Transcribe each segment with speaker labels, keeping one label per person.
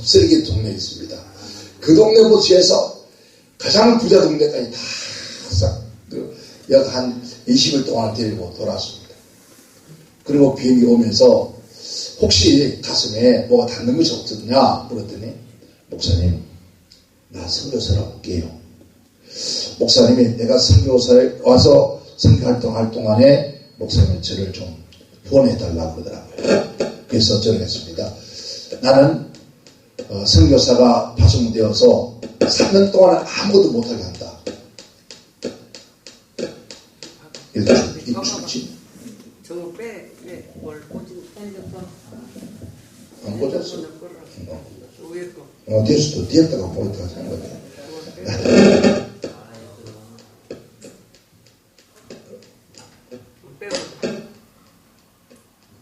Speaker 1: 쓰레기 동네에 있습니다. 그 동네부터해서 가장 부자 동네까지 다 싹 약 한 20일 동안 데리고 돌아왔습니다. 그리고 비행기 오면서 혹시 가슴에 뭐가 닿는 것이 없었냐 물었더니 목사님 나 선교사로 올게요. 목사님이 내가 선교사에 와서 선교활동할 동안에 목사님 저를 좀 후원해달라고 그러더라고요. 그래서 저는 했습니다. 나는 선교사가 파송되어서 3년 동안 아무것도 못하게 한다. 이렇게 죽지?
Speaker 2: 저거 빼, 뭘 꽂은
Speaker 1: 안 꽂았어.
Speaker 2: 위에 거.
Speaker 1: 뒤에서도 뒤에다가 보였다가 생각해.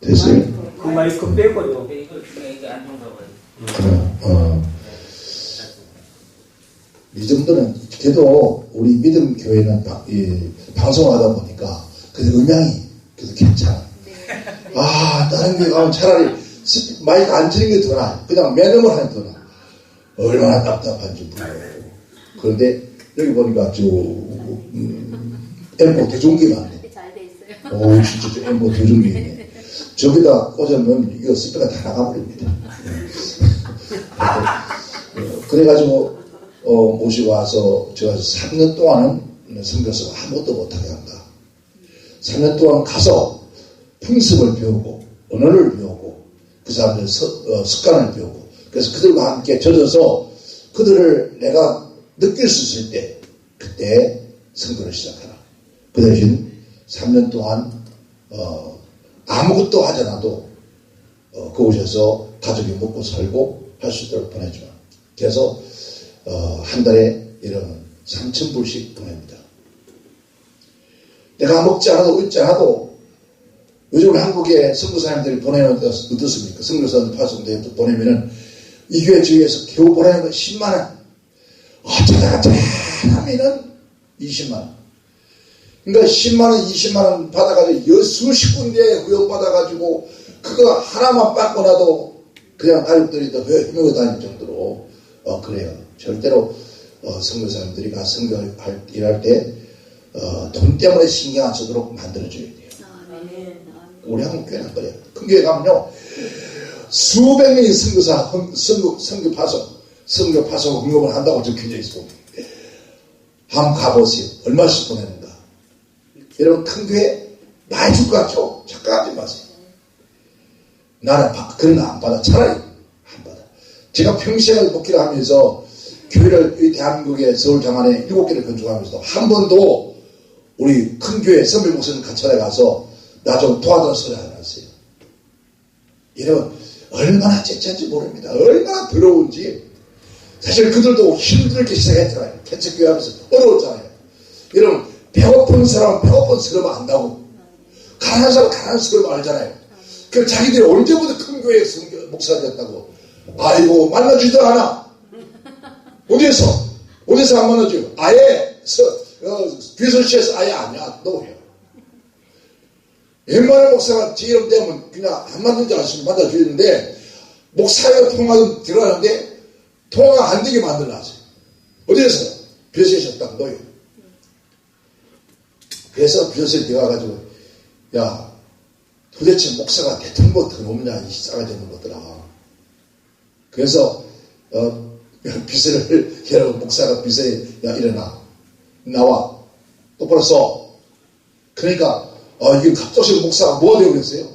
Speaker 1: 됐어요?
Speaker 3: 그 마이크 빼고요.
Speaker 4: 이거 안 좋은가 봐요.
Speaker 1: 이 정도는 그래도 우리 믿음 교회는 방송하다 보니까 그래도 음향이 그래도 괜찮아. 다른 게 가면 차라리 마이크 안 지는 게 더 나아. 그냥 매너을 하는 게 더 나아. 얼마나 답답한지 몰라요. 그런데 여기 보니까 엠보 더 좋은 게 많네.
Speaker 5: 잘 돼 있어요.
Speaker 1: 오, 진짜 저 엠보 더 좋은 게 있네. 저기다 꽂으면 이거 스피커가 다 나가버립니다. 그래가지고 모시고 와서 제가 3년 동안은 선교사가 아무것도 못하게 한다. 3년 동안 가서 풍습을 배우고 언어를 배우고 그 사람들 습관을 배우고 그래서 그들과 함께 젖어서 그들을 내가 느낄 수 있을 때 그때 선교를 시작하라. 그 대신 3년 동안 아무것도 하지 않아도 그곳에서 가족이 먹고 살고 할 수 있도록 보내주라. 그래서 한 달에 이런 3,000불씩 보냅니다. 내가 먹지 않아도 웃지 않아도 요즘 한국에 선교사님들이 보내면 어떻습니까? 선교사님 파송대회 보내면은 이 교회 지역에서 겨우 보내는 건 10만원. 어쩌다가 잘하면은 20만원. 그러니까 10만원, 20만원 받아가지고 수십 군데에 후원받아가지고 그거 하나만 받고 나도 그냥 가족들이 더 헤매고 다닐 정도로 그래요. 절대로 선교사님들이 가서 일할 때 돈 때문에 신경 안 쓰도록 만들어줘야 돼요. 우리 한국 교회는 그래요. 큰 교회 가면요 수백 명의 선교사 선교 파송 헌금을 한다고 적혀져 있어. 한번 가보세요. 얼마씩 보내는가. 여러분 큰 교회 많이 줄 것 같죠? 착각하지 마세요. 나는 그런 거 안 받아. 차라리 안 받아. 제가 평생을 목회를 하면서 교회를 대한민국의 서울 장안에 7개를 건축하면서도 한 번도 우리 큰 교회 선배 목사님 같이 가서 나 좀 도와달라는 소리 안 했어요. 여러분 얼마나 째짠지 모릅니다. 얼마나 더러운지. 사실 그들도 힘들게 시작했잖아요. 개척교회 하면서 어려웠잖아요. 여러분 배고픈 사람은 배고픈 스러움 안다고. 가난한 사람은 가난한 스러움 알잖아요. 그 자기들이 언제부터 큰 교회에 목사가 됐다고. 아이고 만나주지도 않아. 어디서 안 만나줘요? 아예 비서실에서 아예 아니야. 너예요. 웬만한 목사가 제 이름 되면 그냥 안 만든 줄 아시면 만나주는데 목사회가 통화도 들어가는데 통화가 안 되게 만들어놨어요. 어디에서? 비서실에서 딱 너예요. 그래서 비서실 들어가가지고 야 도대체 목사가 대통령 더 없냐 이 싸가지 없는 것들아. 그래서 비서를 여러분 목사가 비서에 야 일어나 나와 똑바로 써. 그러니까 이게 갑자기 목사가 뭐가 되고 그랬어요?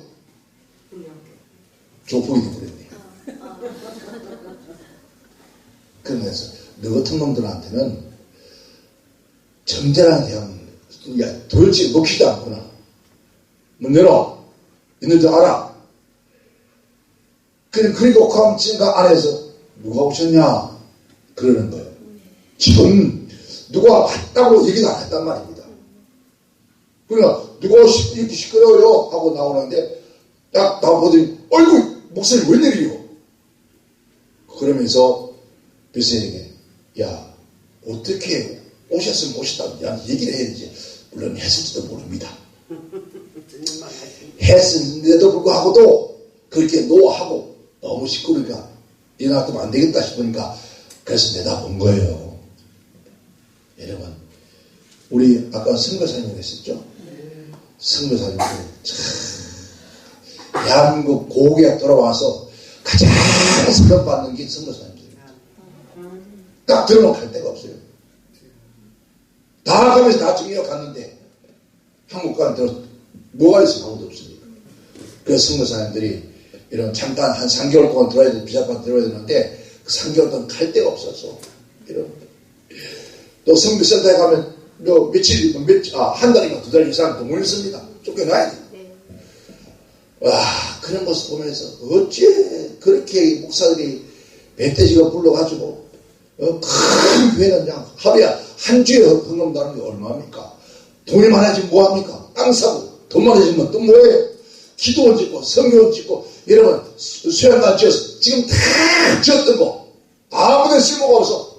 Speaker 1: 조폭이 되어버렸네요. 그래서 너 같은 놈들한테는 정제랑 대하면 야 도대체 먹히지도 않구나. 문 열어. 있는지 알아. 그리고 그 함친가 안에서 누가 오셨냐 그러는 거예요. 지금 누가 왔다고 얘기도 안 했단 말입니다. 그러니까 누가 이렇게 시끄러워요 하고 나오는데 딱 나보더니 어이구 목소리 왜 내리요? 그러면서 비서에게 야 어떻게 오셨으면 오셨다고 야 얘기를 해야지. 물론 했을지도 모릅니다. 했는데도 불구하고도 그렇게 노하고 너무 시끄러우니까 이 놔두면 안 되겠다 싶으니까 그래서 내다본 거예요. 여러분, 우리 아까 선교사님 했었죠? 선교사님들 참 대한민국 고국에 돌아와서 가장 선교받는 게 선교사님들이에요. 딱 들으면 갈 데가 없어요. 다 가면서 다 정리하고 갔는데 한국 가는 데로 뭐가 있어? 아무도 없으니까. 그래서 선교사님들이 이런 잠깐 한 3개월 동안 들어야 돼, 비자판 들어야 되는데 그 3개월 동안 갈 데가 없어서 이런. 또 선교센터에 가면 며칠, 한 달인가 2달 이상 동원을 씁니다. 쫓겨나야 돼. 와, 그런 모습 보면서 어째 그렇게 목사들이 멧돼지가 불러가지고 큰 교회는 그냥 하루에 한 주에 헌금 나는 게 얼마입니까? 돈이 많아지면 뭐합니까? 땅 사고 돈 많아지면 또 뭐예요? 기도원 짓고 성경원 짓고 여러분 수양관 지어서 지금 다 지었던 거 아무데나 쓸모가 없어.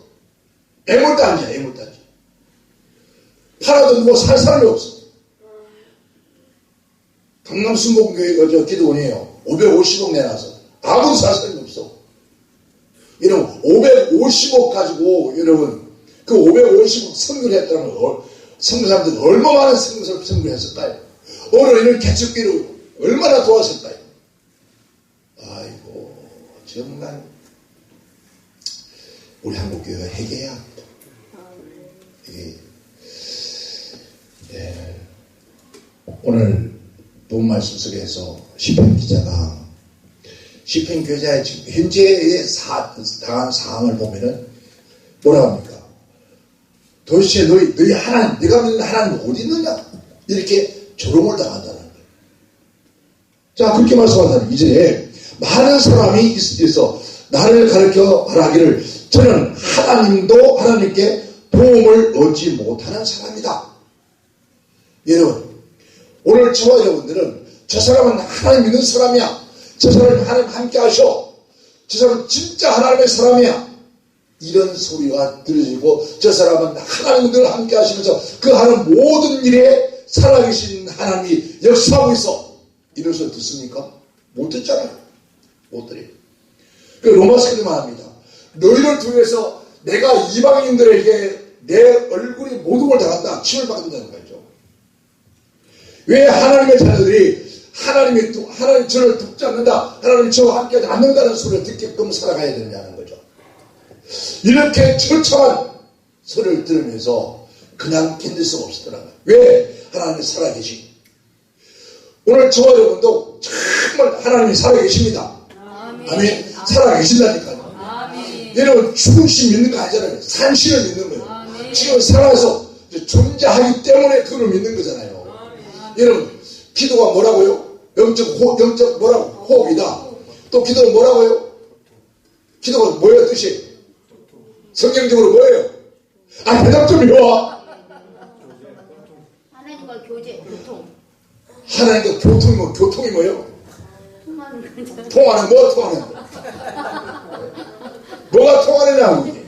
Speaker 1: 애물단지야, 애물단지. 팔아도 뭐 살 사람이 없어. 강남 순복음교회가 저 기도원이에요. 550억 내놔서 아무도 살 사람이 없어. 여러분 550억 가지고 여러분 그 550억 선교를 했다면 선교사람들이 얼마나 많은 선교를 했을까요? 오늘 이런 개척기를 얼마나 도왔을까요? 아이고 정말 우리 한국교회가 회개해야 합니다. 이게 오늘 본 말씀 속에서 시편 기자가 시편 기자의 지금 현재의 당한 상황을 보면은 뭐라 합니까? 도대체 너희 하나님, 내가 믿는 하나님 어디 있느냐? 이렇게 조롱을 당한다는 거예요. 자, 그렇게 말씀하다는 이전에 많은 사람이 있어 나를 가르쳐 말하기를 저는 하나님도 하나님께 도움을 얻지 못하는 사람이다. 여러분, 오늘 저와 여러분들은 저 사람은 하나님 믿는 사람이야. 저 사람은 하나님 함께 하셔. 저 사람은 진짜 하나님의 사람이야. 이런 소리가 들려지고 저 사람은 하나님들 함께 하시면서 그 하는 모든 일에 살아계신 하나님이 역사하고 있어. 이런 소리 듣습니까? 못 듣잖아요. 못 들어요. 그 로마서에도 말합니다. 너희를 통해서 내가 이방인들에게 내 얼굴이 모든 걸 당한다. 침을 받는다는 거죠. 왜 하나님의 자녀들이 하나님 저를 붙잡는다. 하나님이 저와 함께 하지 않는다는 소리를 듣게끔 살아가야 되느냐는 거죠. 이렇게 처참한 소리를 들으면서 그냥 견딜 수가 없었더라고요. 왜? 하나님이 살아계시. 오늘 저와 여러분도 정말 하나님이 살아계십니다. 아멘. 살아계신다니까요. 아멘. 여러분 죽으신 믿는 거 아니잖아요. 산신을 믿는 거예요. 아멘. 지금 살아서 존재하기 때문에 그걸 믿는 거잖아요. 아멘. 여러분 기도가 뭐라고요? 영적 뭐라고? 호흡이다. 또 기도는 뭐라고요? 기도가 뭐예요 뜻이? 성경적으로 뭐예요? 아 대답 좀 해와.
Speaker 3: 하나님과 교제, 교통.
Speaker 1: 하나님과 교통이 뭐예요?
Speaker 3: 통하는 거죠.
Speaker 1: 통하는 뭐 통하는 거? 뭐가 통하느냐고.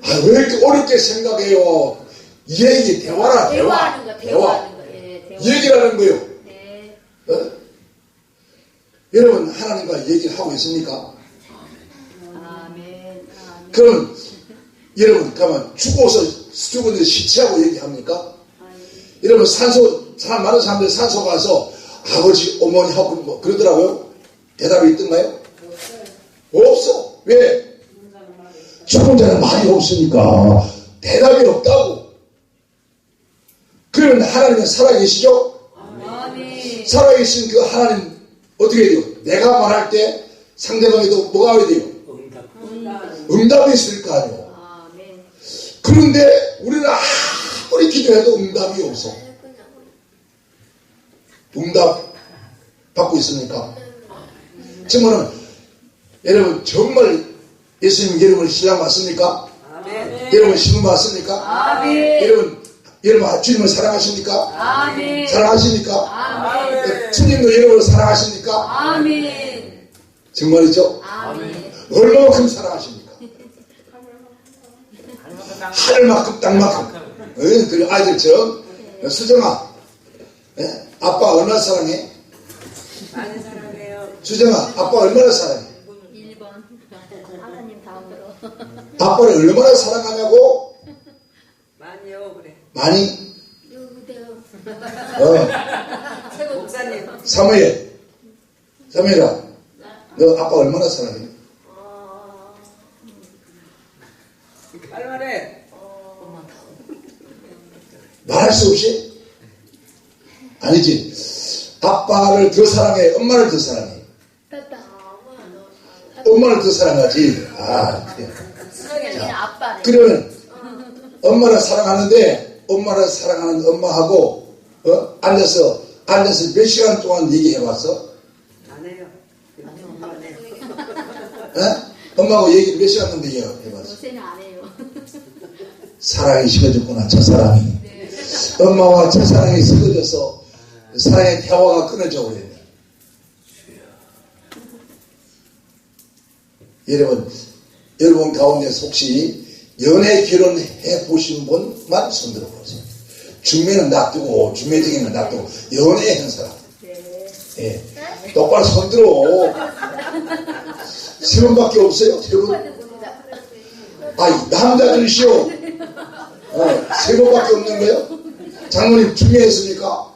Speaker 1: 아, 왜 이렇게 어렵게 생각해요? 이게 대화라 대화.
Speaker 3: 대화하는 거. 예, 대화.
Speaker 1: 얘기라는 거예요.
Speaker 3: 네.
Speaker 1: 어? 여러분 하나님과 얘기를 하고 있습니까?
Speaker 3: 아멘.
Speaker 1: 그럼 여러분 가만 죽은 시체하고 얘기합니까? 여러분 많은 사람들이 산소 가서 아버지 어머니하고 뭐 그러더라고요. 대답이 있던가요? 없어. 왜? 죽은 자는 말이 없으니까 대답이 없다고. 그러면 하나님은 살아계시죠?
Speaker 3: 아멘.
Speaker 1: 살아계신 그 하나님 어떻게 해야 돼요? 내가 말할 때 상대방에도 뭐가 해야 돼요? 응답이 있을 거 아니에요.
Speaker 3: 아멘.
Speaker 1: 그런데 우리는 아무리 기도해도 응답이 없어. 응답 받고 있습니까? 정말은 여러분 정말 예수님 여러분 신랑 맞습니까?
Speaker 2: 아멘.
Speaker 1: 여러분 신부 맞습니까?
Speaker 3: 아멘.
Speaker 1: 여러분 주님을 사랑하십니까?
Speaker 3: 아멘.
Speaker 1: 사랑하십니까?
Speaker 3: 아멘.
Speaker 1: 주님도 여러분을 사랑하십니까?
Speaker 3: 아멘.
Speaker 1: 정말이죠?
Speaker 3: 아멘.
Speaker 1: 얼마만큼 사랑하십니까? 하늘만큼 땅만큼. 그리고 아이들처럼 수정아 아빠 얼마나 사랑해?
Speaker 2: 많이 사랑해요.
Speaker 1: 수정아 아빠 얼마나 사랑해?
Speaker 3: 하나님 다음으로.
Speaker 1: 아빠를 얼마나 사랑하냐고?
Speaker 2: 많이요 그래.
Speaker 1: 많이?
Speaker 3: 누구세요?
Speaker 2: 목사님.
Speaker 1: 사무엘아, 너 아빠 얼마나 사랑해?
Speaker 2: 할말해.
Speaker 1: 말할 수 없이? 아니지. 아빠를 더 사랑해? 엄마를 더 사랑해? 엄마를 더 사랑하지. 그래.
Speaker 3: 수정이는 아빠네.
Speaker 1: 그러면 엄마를 사랑하는데 엄마를 사랑하는 엄마하고 앉아서 몇 시간 동안 얘기해봤어?
Speaker 2: 안 해요. 안 해요.
Speaker 1: 엄마하고 얘기를 몇 시간 정도 해봤어?
Speaker 3: 요새는 안 해요.
Speaker 1: 사랑이 식어졌구나, 첫사랑이. 엄마와 첫사랑이 식어져서 사랑의 대화가 끊어져 버렸네. 여러분 가운데서 혹시 연애 결혼해 보신 분만 손들어 보세요. 중매는 놔두고, 중매적인 놔두고, 연애한 사람. 예. 똑바로 손들어. 3분밖에 없어요, 3분. 남자들이시오. 3분밖에 없는 거예요? 장모님 중매했습니까?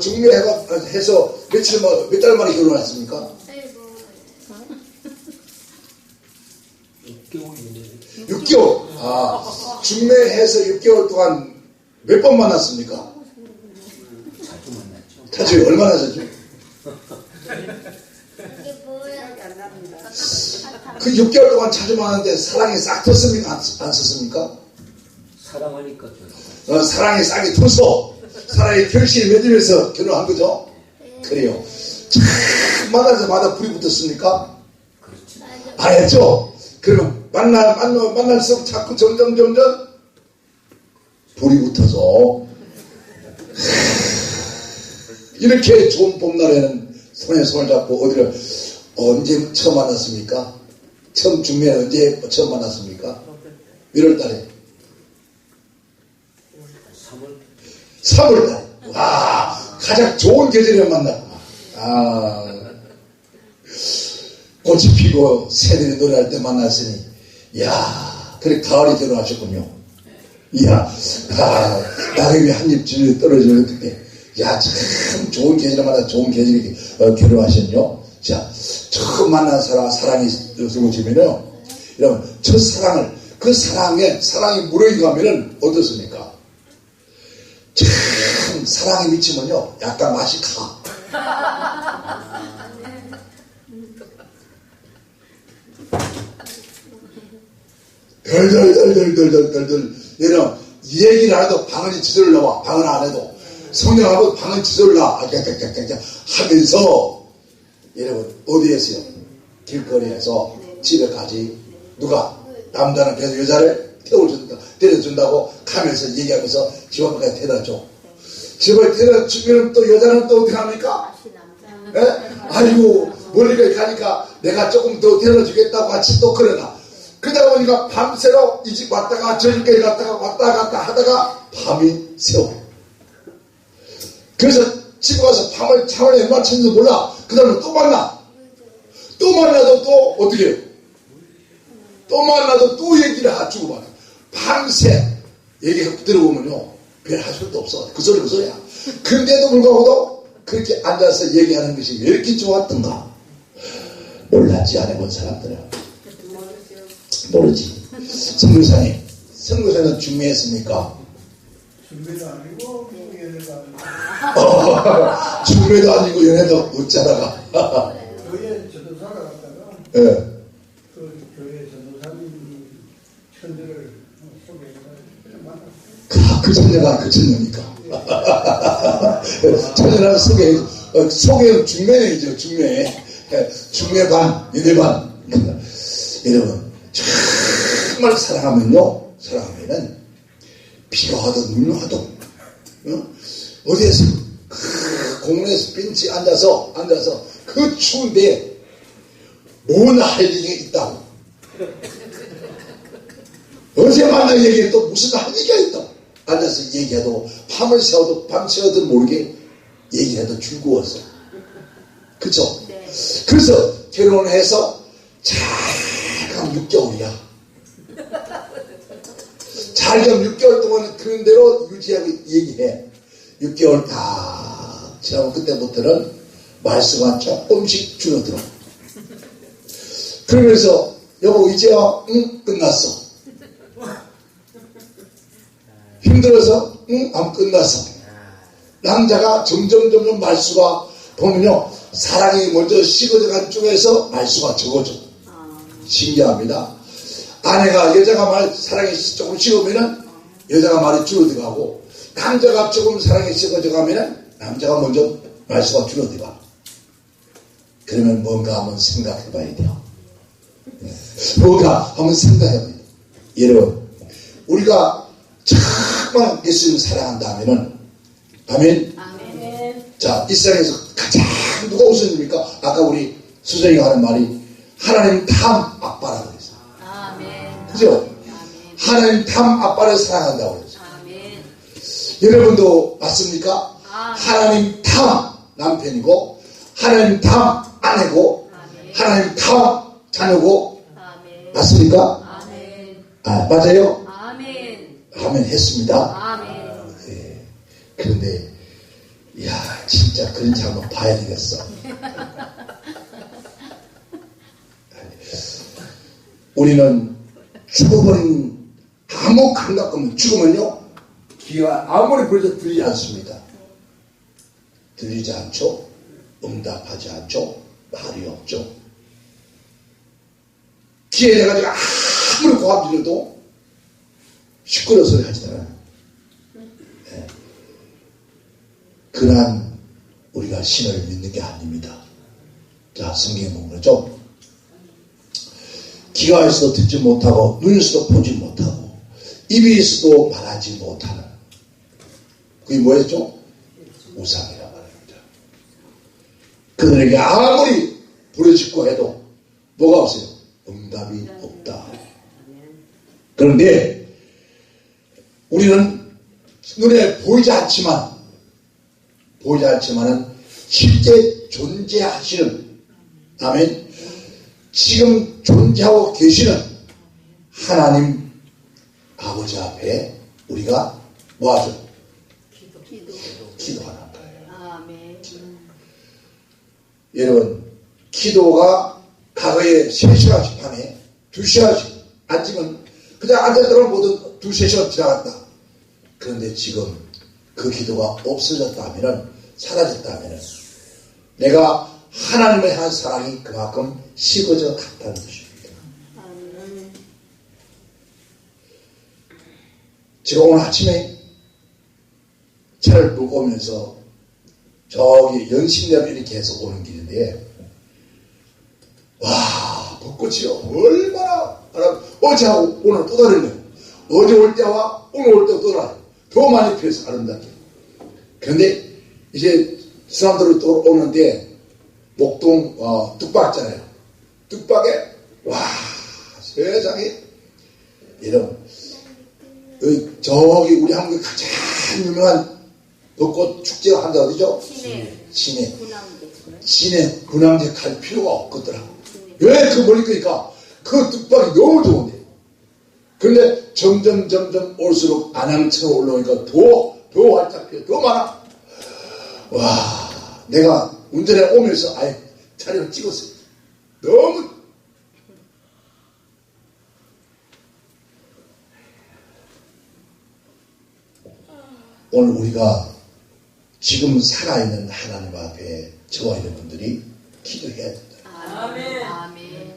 Speaker 1: 중매해서 몇 달 만에 결혼했습니까? 6개월. 중매해서 6개월 동안 몇 번 만났습니까?
Speaker 4: 자주 만났죠.
Speaker 1: 자주 얼마나 자주?
Speaker 2: 안 납니다.
Speaker 1: 그 6개월 동안 자주 만났는데 사랑이 싹 텄습니까? 안 섰습니까?
Speaker 4: 사랑하니까 결혼.
Speaker 1: 사랑이 싹이 터서 사랑의 결실을 맺으면서 결혼한 거죠? 그래요. 참 만나자마자 불이 붙었습니까?
Speaker 4: 그렇지.
Speaker 1: 안 했죠? 그러면 만날수록 자꾸 점점 불이 붙어서 이렇게 좋은 봄날에는 손에 손을 잡고 어디를 언제 처음 만났습니까? 처음 중매에 언제 처음 만났습니까? 1월달에 3월달에 와 가장 좋은 계절에 만났구나. 꽃이 피고 새들이 노래할 때 만났으니 이야 그래 가을에 결혼하셨군요. 이야 낙엽이 한입 질려 떨어지는 그때 야 참 좋은 계절에 만나 좋은 계절에 결혼하셨죠. 자 처음 만난 사랑이 생기면요 여러분 첫사랑을 그 사랑이 무르익어가면은 어떻습니까? 참 사랑에 미치면요 약간 맛이 가. 덜덜덜덜덜덜덜 얘는 이 얘기를 안 해도 방언이 지절을 나와. 방언 안 해도 성령하고 방언 지절을 나 하면서 여러분 어디에서요? 길거리에서 집에까지 누가 남자는 그래서 여자를 데려준다고 가면서 얘기하면서 집 앞까지 데려줘. 집에 데려주면 또 여자는 또 어떻게 합니까? 아이고 멀리까지 가니까 내가 조금 더 데려주겠다고 같이 또 그러나 그러다 보니까 밤새로 이 집 왔다가 저기까지 갔다가 왔다 갔다 하다가 밤이 새워. 그래서 집에 가서 밤을 잠을 얼마나 쳤는지 몰라. 그 다음에 또 만나. 또 만나도 또 어떻게 해요? 또 만나도 또 얘기를 주고 받아. 밤새 얘기 들어보면요 별 할 수도 없어. 그 소리야. 근데도 불구하고도 그렇게 앉아서 얘기하는 것이 왜 이렇게 좋았던가 몰랐지. 안 해본 사람들은 모르지. 선교사는 중매했습니까?
Speaker 5: 준비도 아니고 연애도 아니고
Speaker 1: 중매도 아니고 연애도 어쩌다가
Speaker 5: 교회 전도사가 갔다가
Speaker 1: 예.
Speaker 5: 그 교회 전도사님 천재를 소개해서 만났어요.
Speaker 1: 그 천녀가 그 천녀입니까? 천녀라는 소개는 중매이죠. 중매 반 연애 반. 여러분 정말 사랑하면은 비가 와도 눈이 와도 어디에서 공원에서 벤치에 앉아서 그 추운데 뭔 할 얘기가 있다고 어제 만난 얘기에 또 무슨 할 얘기가 있다고 앉아서 얘기해도 밤을 새워도 모르게 얘기해도 즐거웠어. 그쵸? 그래서 결혼을 해서 잘 가면 6개월이야. 잘 가면 6개월 동안 그런 대로 유지하고 얘기해. 6개월 다 지나면 그때부터는 말수가 조금씩 줄어들어. 그러면서 여보 이제야 응 끝났어. 힘들어서 응 안 끝났어. 남자가 점점 말수가 보면요 사랑이 먼저 식어져 간 쪽에서 말수가 적어져. 신기합니다. 아내가 여자가 사랑이 조금 식으면은 여자가 말이 줄어들어가고 남자가 조금 사랑이 식어져 가면은 남자가 먼저 말수가 줄어들어. 그러면 뭔가 한번 생각해 봐야 돼요. 뭔가 한번 생각해 봐야 돼요. 여러분 우리가 정말 예수님 사랑한다면은 아멘.
Speaker 3: 아멘.
Speaker 1: 자, 이 세상에서 가장 누가 우선입니까? 아까 우리 수정이가 하는 말이 하나님 탐 아빠라고 그랬어요.
Speaker 3: 아멘.
Speaker 1: 그죠?
Speaker 3: 아멘.
Speaker 1: 하나님 탐 아빠를 사랑한다고 그랬어요.
Speaker 3: 아멘.
Speaker 1: 여러분도 맞습니까?
Speaker 3: 아멘.
Speaker 1: 하나님 탐 남편이고 하나님 탐 아내고
Speaker 3: 아멘.
Speaker 1: 하나님 탐 자녀고
Speaker 3: 아멘.
Speaker 1: 맞습니까?
Speaker 3: 아멘.
Speaker 1: 아, 맞아요?
Speaker 3: 아멘.
Speaker 1: 아멘 했습니다.
Speaker 3: 아멘.
Speaker 1: 예. 그런데 이야 진짜 그런지 한번 봐야 되겠어. 우리는 죽어버린 아무 감각 없는 죽으면요 귀가 아무리 불러도 들리지 않습니다. 들리지 않죠. 응답하지 않죠. 말이 없죠. 귀에 대가지고 아무리 고함 질러도 시끄러워 소리 하지잖아요. 네. 그러한 우리가 신을 믿는 게 아닙니다. 자, 성경에 보면 그렇죠. 귀가 있어도 듣지 못하고 눈이 있어도 보지 못하고 입이 있어도 말하지 못하는 그게 뭐였죠? 우상이란 말입니다. 그들에게 아무리 부르짖고 해도 뭐가 없어요? 응답이 없다. 그런데 우리는 눈에 보이지 않지만은 실제 존재하시는 아멘. 지금 존재하고 계시는 하나님 아버지 앞에 우리가 뭐하죠? 기도하는 거예요.
Speaker 3: 아멘.
Speaker 1: 여러분 기도가 과거에 3시간씩 밤에 2시간씩 앉으면 그냥 앉아들어면 모두 2-3시간 지나갔다. 그런데 지금 그 기도가 없어졌다면 사라졌다면 내가 하나님을 향한 사랑이 그만큼 식어져 갔다는 것입니다. 제가 오늘 아침에 차를 몰고 오면서 저기 연신대로 이렇게 해서 오는 길인데 와 벚꽃이요 얼마나 어제하고 오늘 또 다른 거예요. 어제 올 때와 오늘 올 때와 또 달라요. 더 많이 피어서 아름답게. 그런데 이제 사람들이 또 오는데 목동 뚝박잖아요. 뚝박에 와 세상에 이런 저기 우리 한국에 가장 유명한 벚꽃 축제가 한다 어디죠? 시내. 시내 군항제 갈 필요가 없거더라. 왜 그 멀리 끄니까 그 뚝박이 너무 좋은데. 그런데 점점 올수록 안양처럼 올라오니까 더 활짝 피어 더 많아. 와 내가 운전해 오면서 아예 촬영을 찍었어요. 너무 오늘 우리가 지금 살아있는 하나님 앞에 저와 있는 분들이 기도해야 된다.
Speaker 3: 아멘. 아멘.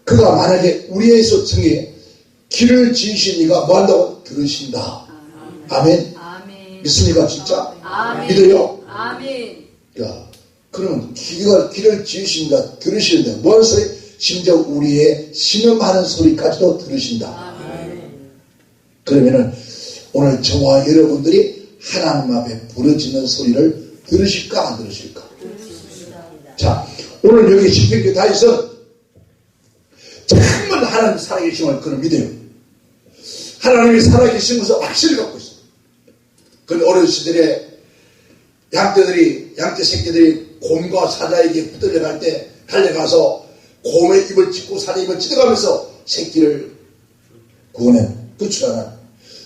Speaker 1: 그가 만약에 우리의 소청에 길을 지으신 이가 뭐 한다고? 들으신다. 아멘.
Speaker 3: 아멘.
Speaker 1: 믿습니까 진짜?
Speaker 3: 아멘.
Speaker 1: 믿어요?
Speaker 3: 아멘.
Speaker 1: 야, 그러면 길을 지으신다 들으시는데 뭔 소리? 심지어 우리의 신음하는 소리까지도 들으신다.
Speaker 3: 아멘.
Speaker 1: 그러면은 오늘 저와 여러분들이 하나님 앞에 부르짖는 소리를 들으실까 안 들으실까? 자, 오늘 여기 신명기 다윗은 정말 하나님 살아계심을 그는 믿어요. 하나님이 살아계신 것을 확실히 갖고 있어요. 그런데 어린 시절에 양떼 새끼들이 곰과 사자에게 붙들려갈 때 달려가서 곰의 입을 찢고 사자의 입을 찢어가면서 새끼를 구원해 구출하는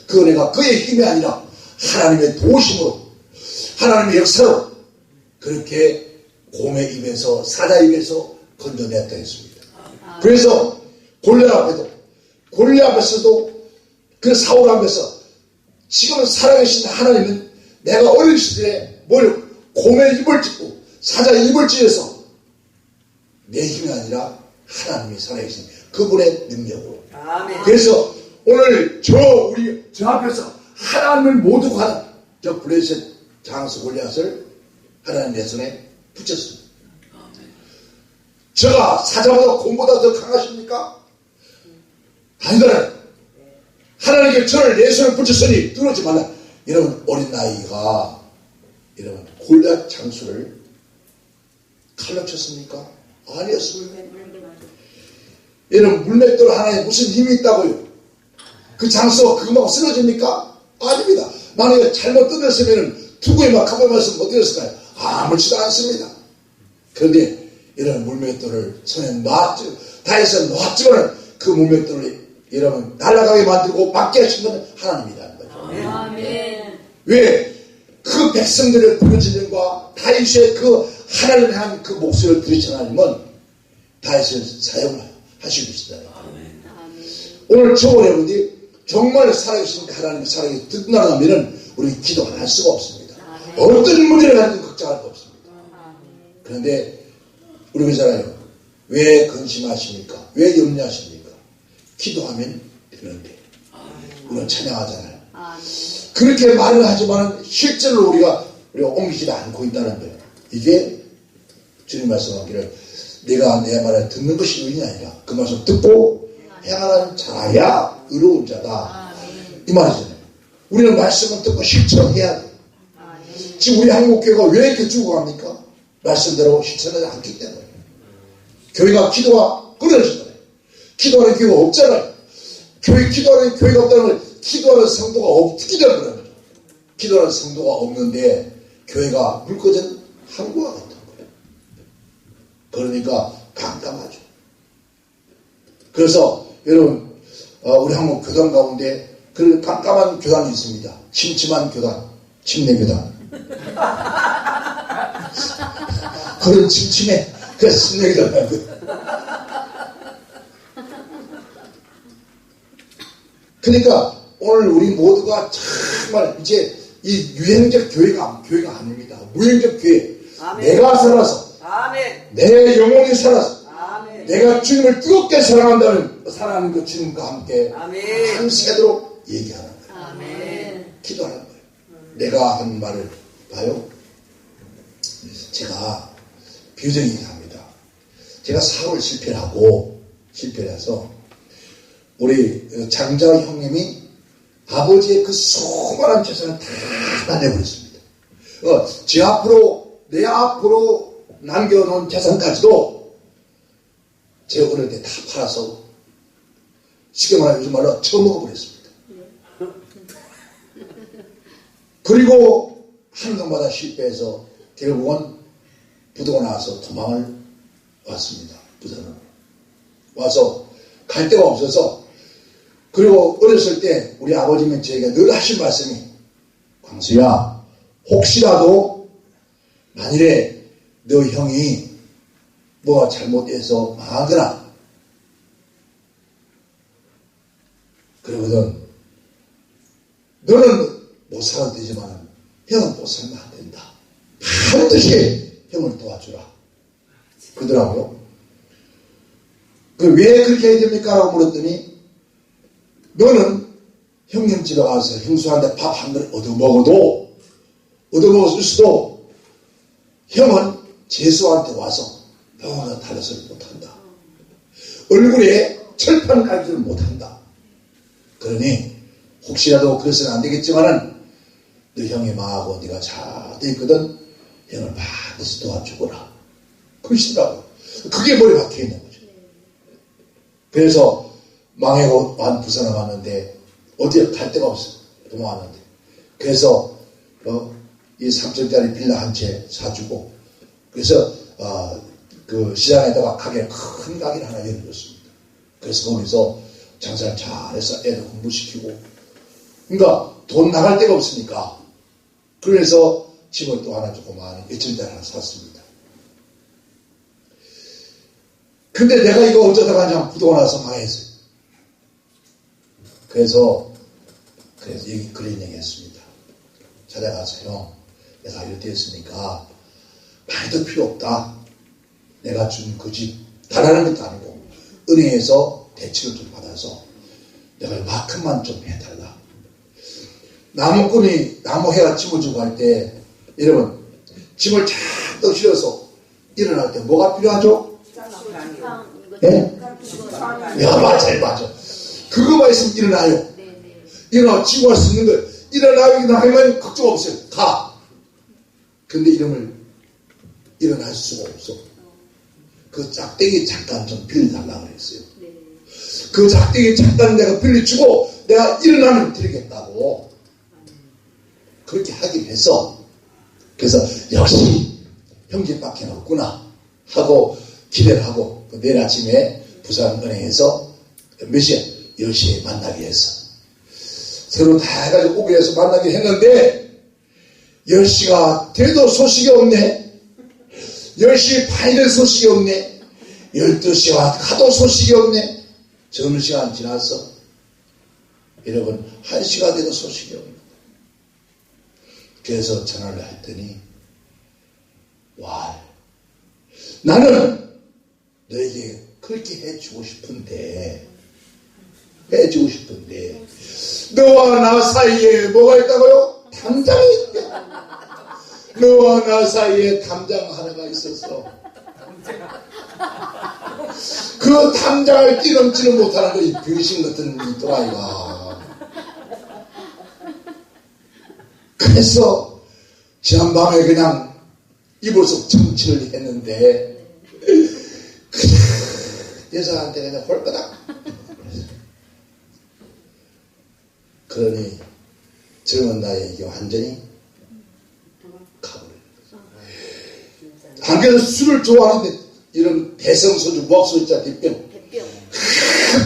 Speaker 1: 그 은혜가 그의 힘이 아니라 하나님의 도우심으로 하나님의 역사로 그렇게 곰의 입에서 사자의 입에서 건져냈다 했습니다. 그래서 골리앗 앞에서도 그 사울 앞에서 지금 살아계신 하나님은 내가 어린 시절에 곰의 입을 찢고 사자의 입을 찢어서 내 힘이 아니라 하나님이 살아계신 그분의 능력으로.
Speaker 2: 아멘.
Speaker 1: 그래서 오늘 저 앞에서 하나님을 모두 하는 저 블레셋 장수 골리앗을 하나님 내 손에 붙였습니다. 저가 사자보다 곰보다 더 강하십니까? 아니더라. 하나님께 저를 내 손에 붙였으니 뚫어지 말라. 여러분 어린 나이가 여러분 골리앗 장수를 칼로 쳤습니까? 아니었습니다. 여러분 물맷돌 하나에 무슨 힘이 있다고요? 그 장수가 그것만 쓰러집니까? 아닙니다. 만약에 잘못 뜯었으면 투구에 막 가보면서 못 뜯었을까요? 아무렇지도 않습니다. 그런데 이런 물맷돌을 손에 다해서 놨지만 그 물맷돌을 여러분 날아가게 만들고 맞게 하신 건 하나님이라는 거죠.
Speaker 3: 아멘.
Speaker 1: 왜? 그 백성들의 부르짖음과 다윗의 그 하나님을 향한 그 목소리를 들으신 하나님은 다윗을 사용을 하시고 계시다는 거예요. 오늘 저번 여러분들이 정말 살아계신 하나님이 살아계신 듣는다면 우리 기도 안 할 수가 없습니다. 어떤 문제를 가지고 걱정할 거 없습니다. 그런데 우리 그러잖아요. 왜 근심하십니까? 왜 염려하십니까? 기도하면 되는데 우리가 찬양하잖아요. 그렇게 말을 하지만 실제로 우리가 옮기지 않고 있다는 거예요. 이게 주님 말씀하기를 내가 내 말을 듣는 것이 의인이 아니라 그 말씀 듣고 행하는 자야 의로운 자다. 이 말이잖아요. 우리는 말씀을 듣고 실천해야 돼요. 지금 우리 한국교회가 왜 이렇게 죽어갑니까? 말씀대로 실천하지 않기 때문에. 교회가 기도가 끊어지잖아요. 기도하는 교회가 없잖아요. 기도하는 교회가 없다는 건 기도하는 성도가 없기 때문에 그런 거죠. 기도하는 성도가 없는데 교회가 물 꺼진 항구와 같은 거예요. 그러니까 깜깜하죠. 그래서 여러분 우리 한국 교단 가운데 그런 깜깜한 교단이 있습니다. 침침한 교단, 침례 교단. 그런 침침해. 그래서 침례 교단이라는 거예요. 그러니까 오늘 우리 모두가 정말 이제 이 유행적 교회가 아닙니다. 무행적 교회.
Speaker 2: 아멘.
Speaker 1: 내가 살아서
Speaker 2: 아멘.
Speaker 1: 내 영혼이 살아서
Speaker 2: 아멘.
Speaker 1: 내가 주님을 뜨겁게 사랑하는 그 주님과 함께
Speaker 2: 아멘.
Speaker 1: 밤새도록 얘기하는 거예요.
Speaker 3: 아멘.
Speaker 1: 기도하는 거예요. 내가 한 말을 봐요. 제가 비유적인 얘기를 합니다. 제가 사업을 실패를 해서 우리 장자 형님이 아버지의 그 수많은 재산을 다 내버렸습니다. 내 앞으로 남겨놓은 재산까지도 제가 어릴 때 다 팔아서 쉽게 말하면 요즘 말로 처먹어버렸습니다. 그리고 한동마다 실패해서 결국은 부도가 나와서 도망을 왔습니다. 부산으로 와서 갈 데가 없어서 그리고 어렸을 때 우리 아버지는 저에게 늘 하신 말씀이 광수야 혹시라도 만일에 너 형이 뭐가 잘못해서 망하거나 그러거든 너는 못 살아도 되지만 형은 못 살면 안 된다. 반드시 형을 도와주라. 그러더라고요. 왜 그렇게 해야 됩니까? 라고 물었더니 너는 형님 집에 가서 형수한테 밥 한 그릇 얻어먹었을 수도 형은 재수한테 와서 병원에 달려서를 못한다. 얼굴에 철판 깔지를 못한다. 그러니 혹시라도 그래서는 안 되겠지만은 너 형이 망하고 네가 잘 돼 있거든. 형을 반드시 도와주거라. 그러시더라고요. 그게 머리에 박혀 있는 거죠. 그래서 망하고 부산에 왔는데 어디에 갈 데가 없어. 도망왔는데. 그래서 이 3천짜리 빌라 한 채 사주고 그래서 그 시장에다가 큰 가게를 하나 열어줬습니다. 그래서 거기서 장사를 잘해서 애들 공부시키고, 그러니까 돈 나갈 데가 없으니까, 그래서 집을 또 하나 조그마한 예천자를 하나 샀습니다. 근데 내가 이거 어쩌다가 그냥 부도가 나서 망했어요. 그래서 여기 그런 얘기 했습니다. 찾아가서 형, 내가 이렇게 했으니까 많이도 필요 없다. 내가 준 그 집 달라는 것도 아니고 은행에서 대출을 좀 받아서 내가 이만큼만 좀 해달라. 나무꾼이 나무해가 짐을 주고 할 때 여러분 짐을 잔뜩 실어서 일어날 때 뭐가 필요하죠? 예? 야, 맞아. 그거만 있으면 일어나요. 일어나 지고 할 수 있는 걸 일어나기만 걱정 없어요. 가. 근데 일어날 수가 없어. 그 짝대기 잠깐 좀 빌려달라고 그랬어요. 그 짝대기 잠깐 내가 빌려주고 내가 일어나면 드리겠다고 그렇게 하기로 했어. 그래서 역시 형제밖에 없구나 하고 기대를 하고 내일 아침에 부산은행에서 몇 시에? 10시에 만나기로 했어. 서로 다 해가지고 오기로 해서 만나기로 했는데 10시가 돼도 소식이 없네. 10시 반이 된 소식이 없네. 12시가 가도 소식이 없네. 점심시간 지났어. 여러분 1시가 돼도 소식이 없네. 그래서 전화를 했더니 와, 나는 너에게 그렇게 해주고 싶은데 너와 나 사이에 뭐가 있다고요? 담장이 있대. 너와 나 사이에 담장 하나가 있었어. 그 담장을 뛰넘지는 못하는 거 이 병신 같은 이 또라이가. 그래서 지난밤에 그냥 이불 속 정치를 했는데 여자한테 그냥 홀까닥. 그러니 젊은 나이에 이게 완전히 가버려요. 안 그래도 술을 좋아하는데 이런 대성소주 무학소 있잖아.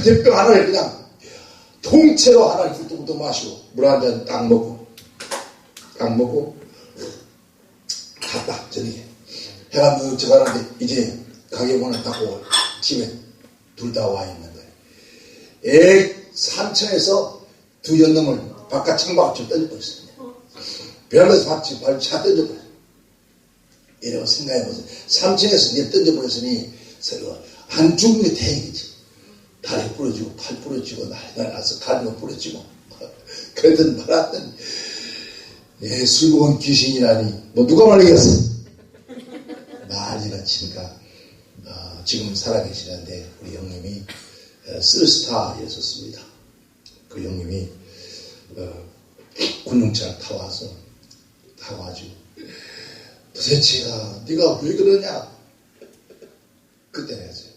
Speaker 1: 대병 하나를 그냥 통째로 하나를 뚝뚝뚝 마시고 물 한 잔 딱 먹고 갔다 저녁에 해가 묵쩍 하는데 이제 가게 문을 닫고 집에 둘 다 와 있는 거예요. 산천에서 두 연놈을 바깥 창밖으로 던져버렸습니다. 별로에서 봤지 발로 차 던져버렸어요. 이러고 생각해보세요. 3층에서 내 던져버렸으니 서로 안 죽은 게 다행이지. 다리 부러지고 팔 부러지고 난리가 나서 갈비가 부러지고 그랬더니 말았더니 술 먹은 귀신이라니 뭐 누가 말리겠어. 난리가 치니까 지금 살아계시는데 우리 형님이 쓰스타였었습니다. 그 형님이 군용차를 타와가지고 도대체가 네가 왜 그러냐 그때는 했어요.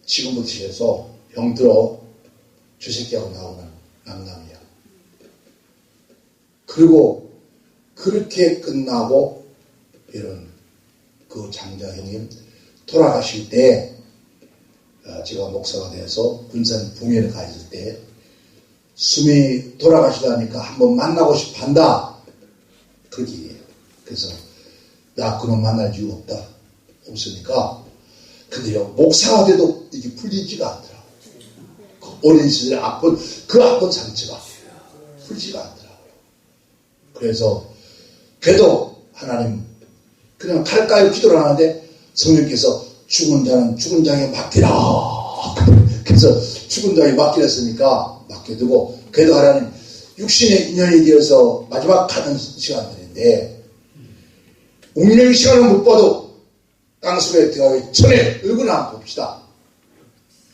Speaker 1: 지금부터 시작해서 형 들어 주새끼하고 나오는 남남이야. 그리고 그렇게 끝나고 이런 그 장자 형님 돌아가실 때 제가 목사가 돼서 군산 붕해를 가 있을 때 숨이 돌아가시다니까 한번 만나고 싶어 한다 그렇게 얘기해요. 그래서 나 그놈 만날 이유 없으니까 근데요 목사가 돼도 이게 풀리지가 않더라고요. 그 어린 시절에 아픈 상처가 풀리지가 않더라고요. 그래서 그래도 하나님 그냥 갈까요 기도를 하는데 성령께서 죽은 자는 죽은 자에게 맡기라. 그래서 죽은 자에게 맡기라 했으니까 맡겨두고 그래도 하나님 육신의 인연이 되어서 마지막 가는 시간들인데 운명의 시간을 못 봐도 땅속에 들어가기 전에 얼굴을 한번 봅시다.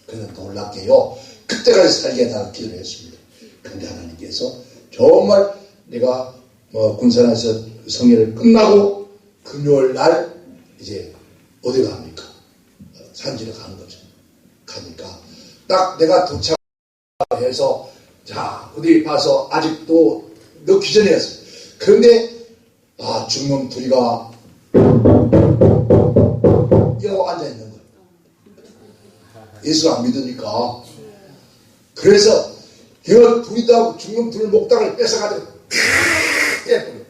Speaker 1: 그래서 놀랍게요 그때까지 살게 해달라고 기도를 했습니다. 그런데 하나님께서 정말 내가 군산에서 성회를 끝나고 금요일 날 이제 어디 갑니까? 산지를 가는 거죠. 가니까 딱 내가 도착해서 자 어디 봐서 아직도 넣기 전이었어요. 그런데 중놈 둘이가 예수를 안 믿으니까. 그래서 걔가 둘이 다 죽는 불 목당을 뺏어가지고 깨버려.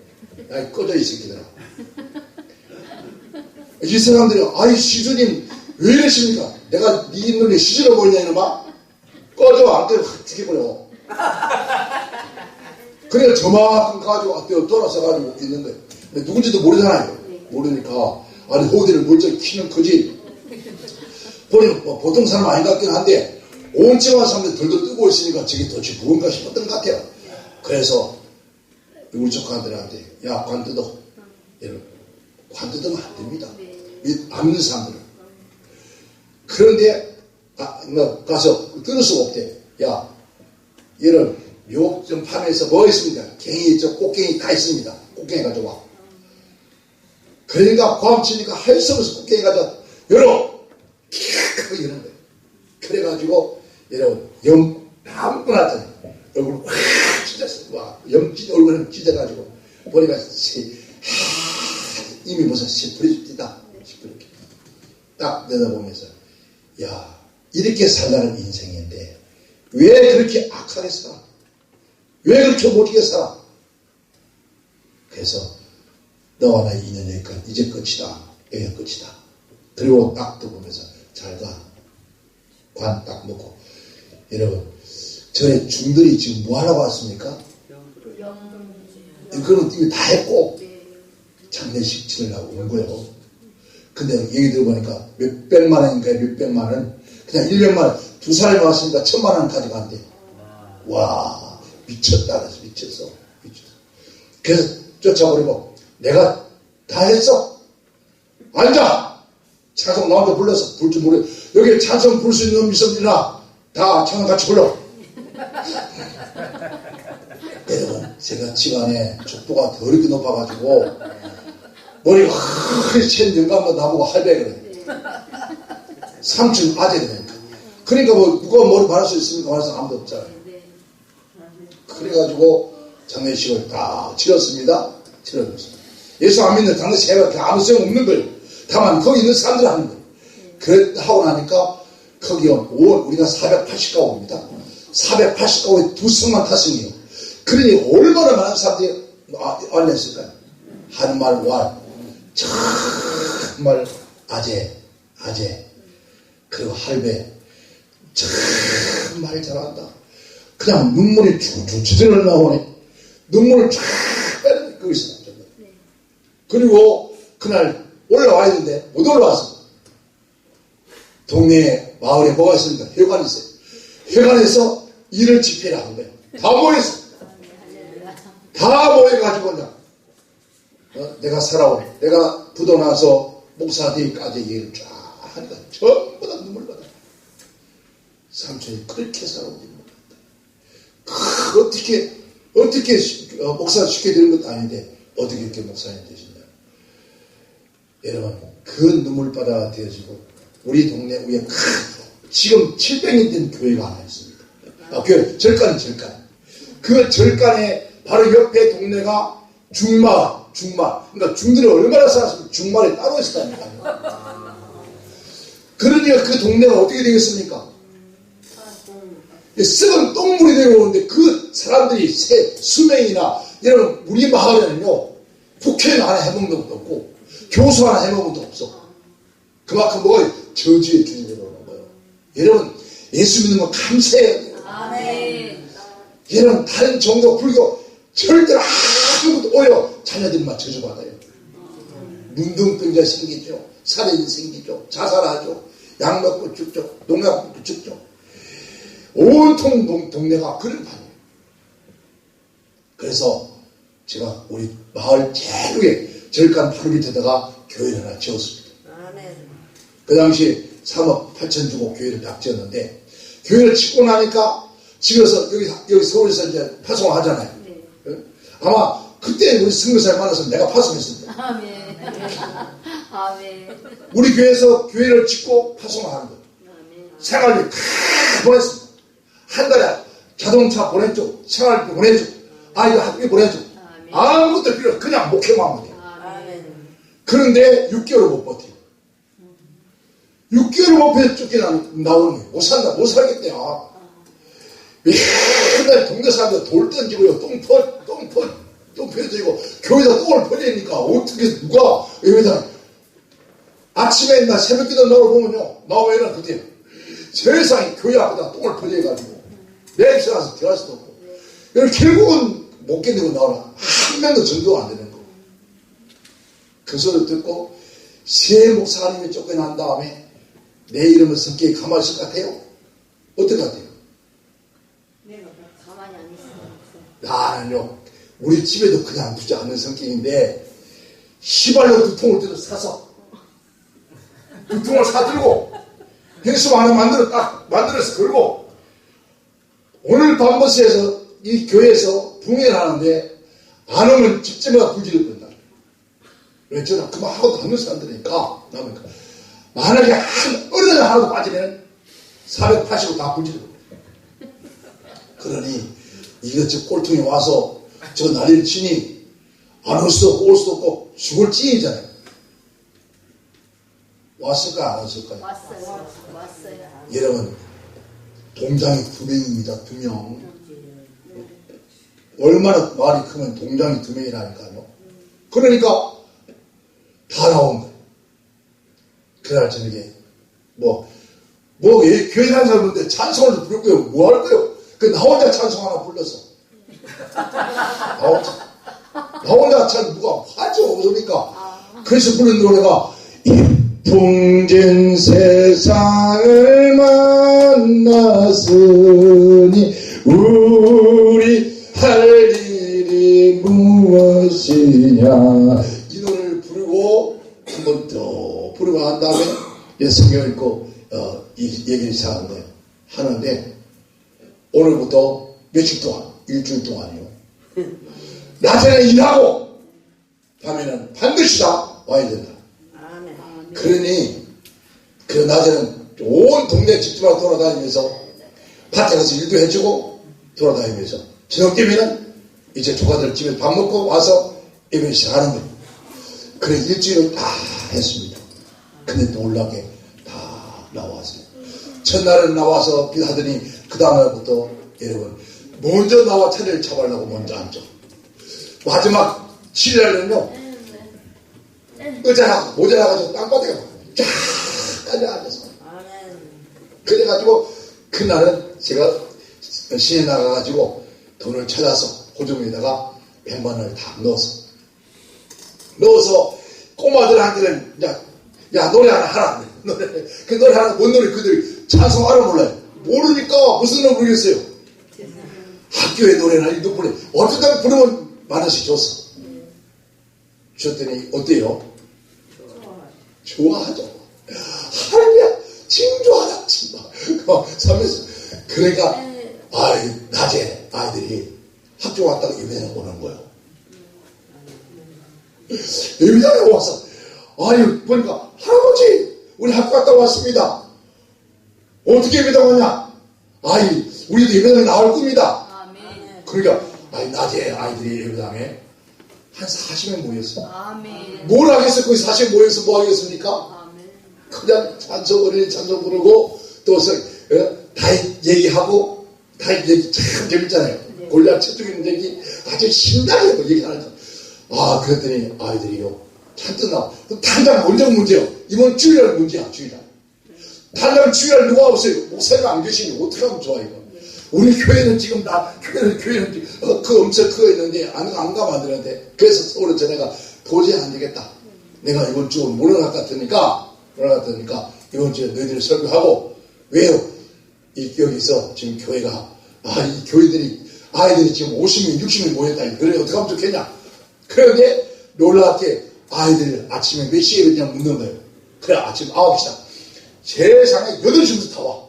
Speaker 1: 야, 꺼져 이 새끼들아. 이 사람들이 아이 시주님 왜 이러십니까? 내가 네 눈에 시주를 보이냐 이놈아? 꺼져 안 꺼져 확 죽여버려. 그래 저만큼 가지고 돌아서가지고 있는 거예요. 근데 누군지도 모르잖아요. 모르니까 아니 호대를 멀쩡히 키는 크지. 보니까 뭐 보통 사람 아닌 것 같긴 한데 온증한 사람들 덜덜 뜨고 있으니까 저게 도대체 무언가 싶었던 것 같아요. 그래서 우리 조카들한테 야 관 뜯어. 이런 관 뜯으면 안 됩니다. 안 믿는 사람들은. 그런데 뭐 가서 뜯을 수가 없대. 야 이런 묘좀 판에서 뭐 있습니까? 갱이 있죠. 꽃갱이 다 있습니다. 꽃갱이 가져와. 그러니까 고함치니까 할 수 없어서 꽃갱이 가져와. 열어! 이러는 거예요. 그래가지고 여러분 아무거나 하더니 얼굴 확 찢었어요. 와, 얼굴은 찢어가지고 보니까 이미 무슨 시프리 찢다. 시프리 딱 내다보면서 야 이렇게 살라는 인생인데 왜 그렇게 악하게 살아? 왜 그렇게 못하게 살아? 그래서 너와 나의 인연 여기까지 이제 끝이다. 여기가 끝이다. 그리고 딱 보면서 잘가 관 딱 놓고 여러분 전에 중들이 지금 뭐하러 왔습니까? 그런 이미 다 했고 장례식 치르려고 온 거예요. 근데 얘기 들어보니까 몇백만 원인가 몇백만 원 그냥 100만 원 두 사람이 왔으니까 1000만 원 가져간대. 와 미쳤다 그래서 미쳤어. 그래서 쫓아버리고 내가 다 했어. 앉아. 찬송 나한테 불러서 불 줄 모르. 여기 찬송 불 수 있는 놈 있습니다. 다 찬송 같이 불러. 여러분 제가 집안에 족보가 더럽게 높아가지고 머리가 흐르게 챈 영감도 나보고 할배 그래. 삼촌 아재 그러니까. 그러니까 뭐 누가 머리 바를 수 있습니까? 말해서 아무도 없잖아요. 그래가지고 장례식을 다 치렀습니다. 치러줬습니다. 예수 안 믿는 장례식 해가 아무 소용 없는 거예요. 다만 거기 있는 사람들 하는 거예요. 그래 하고 나니까 거기 온 우리가 480가구입니다. 480가구에 2승만 탔으니요. 그러니 얼마나 많은 사람들이 앉았을까요? 한말 왈 정말 아재 그리고 할배 정말 잘한다. 그냥 눈물이 주저러 나오네. 눈물을 쫙 빼는 거기서. 그리고 그날 올라와야 되는데 못 올라와서 동네 마을에 뭐가 있습니까? 회관이 있어요. 회관에서 일을 집회를 한 거예요. 다 모였어. 다 모여가지고 내가 살아온 내가 부도 나서 목사 되기까지 얘기를 쫙 하니까 전부 다 눈물 받아. 삼촌이 그렇게 살아온 줄 몰랐다. 어떻게 목사 시켜야 되는 것도 아닌데 어떻게 이렇게 목사님 되신다. 여러분 그 눈물바다가 되어지고 우리 동네 위에 지금 700인 된 교회가 하나 있습니다. 교회 절간 그 절간에 바로 옆에 동네가 중마을 그러니까 중들이 얼마나 살았으면 중마을이 따로 있었다니까요. 그러니까 그 동네가 어떻게 되겠습니까? 썩은 똥물이 내려오는데 그 사람들이 수명이나 이런 우리 마을에는요 국회의원 하나 해먹은 것도 없고 교수 하나 해먹은 것도 없어. 그만큼 뭐가 저주의 주인이 오는 거예요. 여러분 예수 믿는 건 감사해야 돼요.
Speaker 3: 아멘.
Speaker 1: 여러분 다른 종교 불교 절대로 아무것도 오히려 자녀들만 저주받아요. 눈등등자 생기죠. 살인이 생기죠. 자살하죠. 약 먹고 죽죠. 농약 먹고 죽죠. 온통 동네가 그런 판이에요. 그래서 제가 우리 마을 제일 위에 절간 바로 밑에다가 교회를 하나 지었습니다. 그 당시 3억 8천 주고 교회를 딱 지었는데 교회를 짓고 나니까 지어서 여기 서울에서 이제 파송을 하잖아요. 아마 그때 우리 선교사를 만나서 내가 파송했습니다.
Speaker 3: 아멘. 아멘.
Speaker 1: 우리 교회에서 교회를 짓고 파송을 하는 거예요. 생활비 다 보냈습니다. 한 달에 자동차 보내줘, 생활비 보내줘, 아이들 학비 보내줘. 아무것도 필요 없어. 그냥 목회만 하면 돼요. 그런데 6개월을 못 버텨요. 6개월 목표에 쫓겨나 나오는 거예요. 못 산다, 못 살겠대요. 맨날 동네 사람들 돌 던지고요, 똥 퍼지고, 교회에다 똥을 퍼내니까, 어떻게, 누가, 여기다, 아침에 나 새벽 기도 나오면요, 나오면은 그때, 세상에 교회 앞에다 똥을 퍼내가지고, 냄새 나서 들어갈 수도 없고, 결국은 못 견디고 나오라. 한 명도 전도가 안 되는 거. 그 소리를 듣고, 새 목사님이 쫓겨난 다음에, 내 이름은 성격이 가만히 있을 것 같아요? 어떨 것 같아요?
Speaker 3: 가만히 안 있어요.
Speaker 1: 나는요, 우리 집에도 그냥 두지 않는 성격인데, 시발로 두 통을 들어 사서, 두 통을 사들고, 행수 하나 만들어서 걸고, 오늘 밤버스에서, 이 교회에서 붕해를 하는데, 안 오면 집집마다 불지를 건다. 왜 저는 그만 하고도 없는 사람들이니까, 나니까. 만약에 어느 하나도 빠지면, 480을 다 불지를 건다. 그러니, 이거 저 꼴통이 와서, 저 난리를 치니, 안 올 수도 없고, 올 수도 없고, 죽을 찌이잖아요. 왔을까, 안 왔을까요?
Speaker 3: 왔어요.
Speaker 1: 여러분, 동장이 2명입니다, 2명. 얼마나 말이 크면 동장이 2명이라니까요. 그러니까, 다 나온 거예요. 그날 저녁에, 교회 가는 사람인데 찬송을 부를 거예요. 뭐 할 거예요? 나 혼자 찬송 하나 불렀어. 나 혼자 찬, 누가 하죠? 없으니까. 그래서 부른 노래가, 풍진 세상을 만났으니 우리 할 일이 무엇이냐. 이 노래를 부르고 한 번 더 부르고 한 다음에 성경 읽고 이 얘기를 시작한 거예요. 하는데 오늘부터 며칠 동안, 일주일 동안이요. 낮에는 일하고 밤에는 반드시 다 와야 된다. 그러니 그 낮에는 온 동네 집집마다 돌아다니면서 밭에 가서 일도 해주고 돌아다니면서 저녁 때면은 이제 조카들 집에 밥 먹고 와서 예배 시작하는 거예요. 그래 일주일을 다 했습니다. 근데 놀랍게 다 나왔어요. 첫날은 나와서 하더니 그 다음날부터 여러분 먼저 나와 차례를 잡으려고 먼저 앉죠. 마지막 7일날은요 의자나 모자라가지고 땅바닥에 쫙 앉아서 그래가지고 그날은 제가 시내 나가가지고 돈을 찾아서 호주머니에다가 100만 원을 다 넣어서 꼬마들한테는 야 노래 하나 하라. 그 노래 하나 뭔 노래 그들 찬송하라 몰라요. 모르니까 무슨 노래 부르겠어요. 학교의 노래나 이 노래 어쩌다 부르면 만 원씩 줬어. 줬더니 어때요? 좋아하죠. 할렐루야 칭조하다 칭마. 그러니까 낮에 아이들이 학교 왔다가 예배당에 오는 거예요. 예배당에 와서 보니까 할아버지 우리 학교 갔다 왔습니다. 어떻게 예배당 왔냐? 우리도 예배당에 나올 겁니다.
Speaker 3: 아멘.
Speaker 1: 그러니까 낮에 아이들이 예배당에 한 40명 모였어요.
Speaker 3: 아멘.
Speaker 1: 뭘 하겠어요? 거기 40명 모여서 뭐 하겠습니까?
Speaker 3: 아멘.
Speaker 1: 그냥 찬송 부르고 또 다윗 얘기하고 다윗 얘기 참 재밌잖아요. 골리앗 쳐죽이는 얘기 아주 신나게 얘기하는 거. 그랬더니 아이들이요 잔뜩 나와. 당장 먼저 문제요. 이번 주일날 문제야. 주일날. 당장 주일날 누가 없어요. 목사님 안 계시니 어떻게 하면 좋아 이거. 우리 교회는 지금 교회는 그 엄청 크고 있는데 안 가면 안 되는데 그래서 서울에 전에가 도저히 안 되겠다. 내가 이번 주 몰아갈 것 같으니까 이번 주에 너희들 설교하고 왜요? 여기서 지금 교회가 이 교회들이 아이들이 지금 50명 60명 모였다. 그래 어떻게 하면 좋겠냐. 그런데 놀랍게 아이들 아침에 몇 시에 그냥 묻는 거예요. 그래 아침 9시다. 세상에 8시부터 다 와.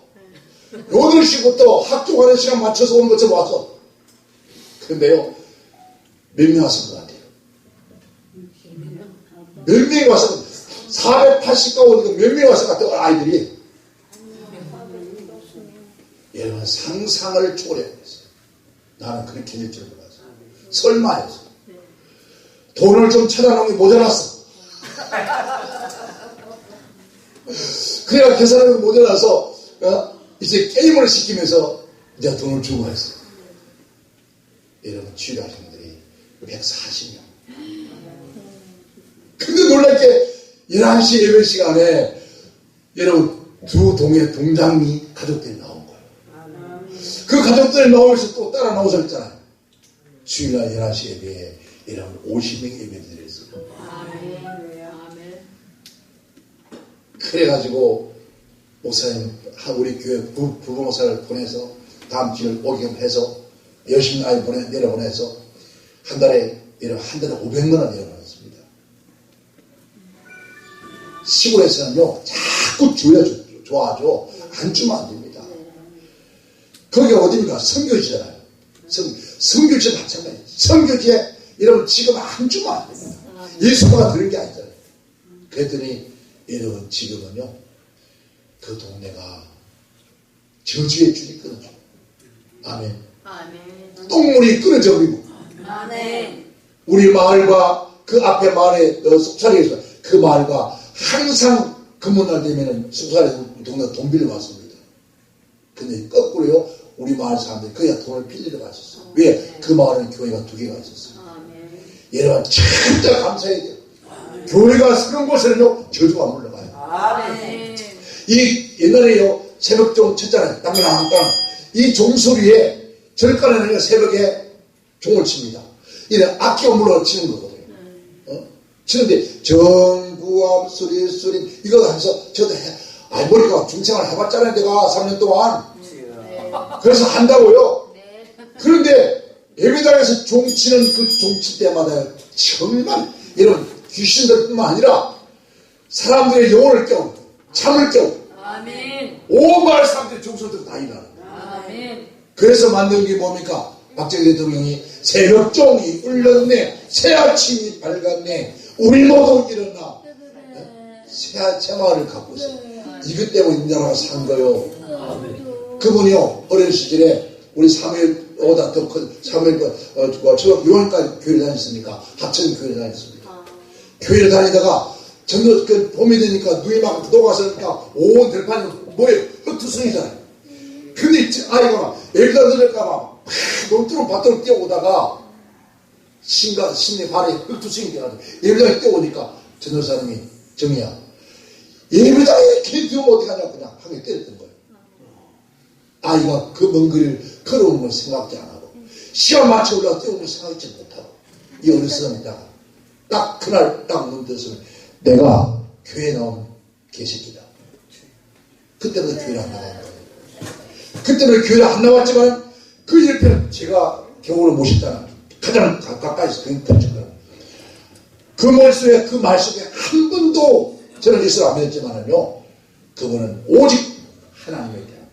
Speaker 1: 8시부터 학교 가는 시간 맞춰서 오는 것처럼 왔어. 그런데요 몇 명 왔을 것 같아요? 몇 명이 왔어? 480가 오니까 몇 명이 왔을 것 같아요 아이들이. 여러분 상상을 초월해야 됐어요. 나는 그렇게 될 줄 몰랐어요. 설마 했어. 돈을 좀 찾아놓은 게 모자랐어. 그래야 그 사람이 모자라서 이제 게임을 시키면서 이제 돈을 주고 했어요. 여러분 치료하신 분들이 140명. 근데 놀랍게 11시 예배 시간에 여러분 두 동의 동장이 가족들이 나온 거예요. 그 가족들이 나오면서 또 따라 나오셨잖아요. 주일날 11시 예배에 여러분 50명 예배 드렸어요.
Speaker 3: 아멘. 아멘.
Speaker 1: 그래가지고 목사님 우리 교회 부부 목사를 보내서 다음 주에 오게 해서 열심히 아이 내려보내서 한 달에 500만 원 내려보냈습니다. 시골에서는요 자꾸 줘야 좋아하죠. 안 주면 안 됩니다. 거기가 어디입니까? 선교지잖아요. 선교지 마찬가지예요. 선교지에 여러분 지금 안 주면 안 됩니다. 예수가 그런 게 아니잖아요. 그랬더니 여러분 지금은요 그 동네가 저주의 줄이 끊어져. 아멘.
Speaker 3: 아멘.
Speaker 1: 똥물이 끊어져 버리고
Speaker 3: 아멘.
Speaker 1: 우리 마을과 그 앞에 마을에 속살이에서 그 마을과 항상 금요날 되면은 속살에서 동네 돈 빌려 왔습니다. 근데 거꾸로요 우리 마을 사람들이 그냥 돈을 빌리러 갔었어요. 왜? 그 마을은 교회가 2개가 있었어요.
Speaker 3: 아멘.
Speaker 1: 여러분 진짜 감사해야 돼요. 교회가 서는 곳에는요 저주가 물러가요.
Speaker 3: 아멘.
Speaker 1: 이 옛날에요 새벽종 쳤잖아요. 땅땅땅 이 종소리에 절간에는 새벽에 종을 칩니다. 이래 악기가 물러 치는 거거든요. 치는데 정구암 소리 이거 해서 저도 머리가 중생활 해봤잖아요. 내가 3년 동안. 그래서 한다고요.
Speaker 3: 네.
Speaker 1: 그런데 예배당에서 종치는 그 종칠 때마다 정말 이런 귀신들뿐만 아니라 사람들의 영혼을 깨우고 잠을 깨우고
Speaker 3: 아멘.
Speaker 1: 온 마을 사람들이 종소리도 다 일어나는 거예요.
Speaker 3: 아멘.
Speaker 1: 그래서 만든 게 뭡니까? 박정희 대통령이 새벽종이 울렸네 새 아침이 밝았네 우리 모두 일어나 새 마을을 갖고 있어요. 이것 때문에 이 나라가 산 거요. 그분이요 어린 시절에 우리 사무엘 오다 더 큰 사무엘 저 요한까지 교회를 다녔으니까 합천 교회를 다녔습니다. 교회를 다니다가 전도 그 봄이 되니까 눈이 막 녹아서니까 온 들판이 뭐예요? 흙투성이잖아요. 근데 아이가 애기가 늦을까봐 놀토록 밭으로 뛰어오다가 신내 발에 흙투성이 돼가지고 예배당에 뛰어오니까 전도사님이 정이야 예배당에 길 뛰어오면 어디 가냐고 그냥 하게 때렸던 거예요. 아이가 그 먼 거리를 걸어오는 걸 생각지 안 하고 시간 맞춰 올라가 뛰어오는 걸 생각지 못하고 이 어느 사람이다가 딱 그날 딱 눈 떠서 내가 교회에 나온 개새끼다. 그때부터 교회를 안 나간 거예요. 그때부터 교회를 안 나왔지만 그 옆에는 제가 경우를 모셨다는 가장 가까이서 그 머릿속에 그 말속에 한 번도 저는 예수를 안 믿었지만은요 그분은 오직 하나님에 대한 거예요.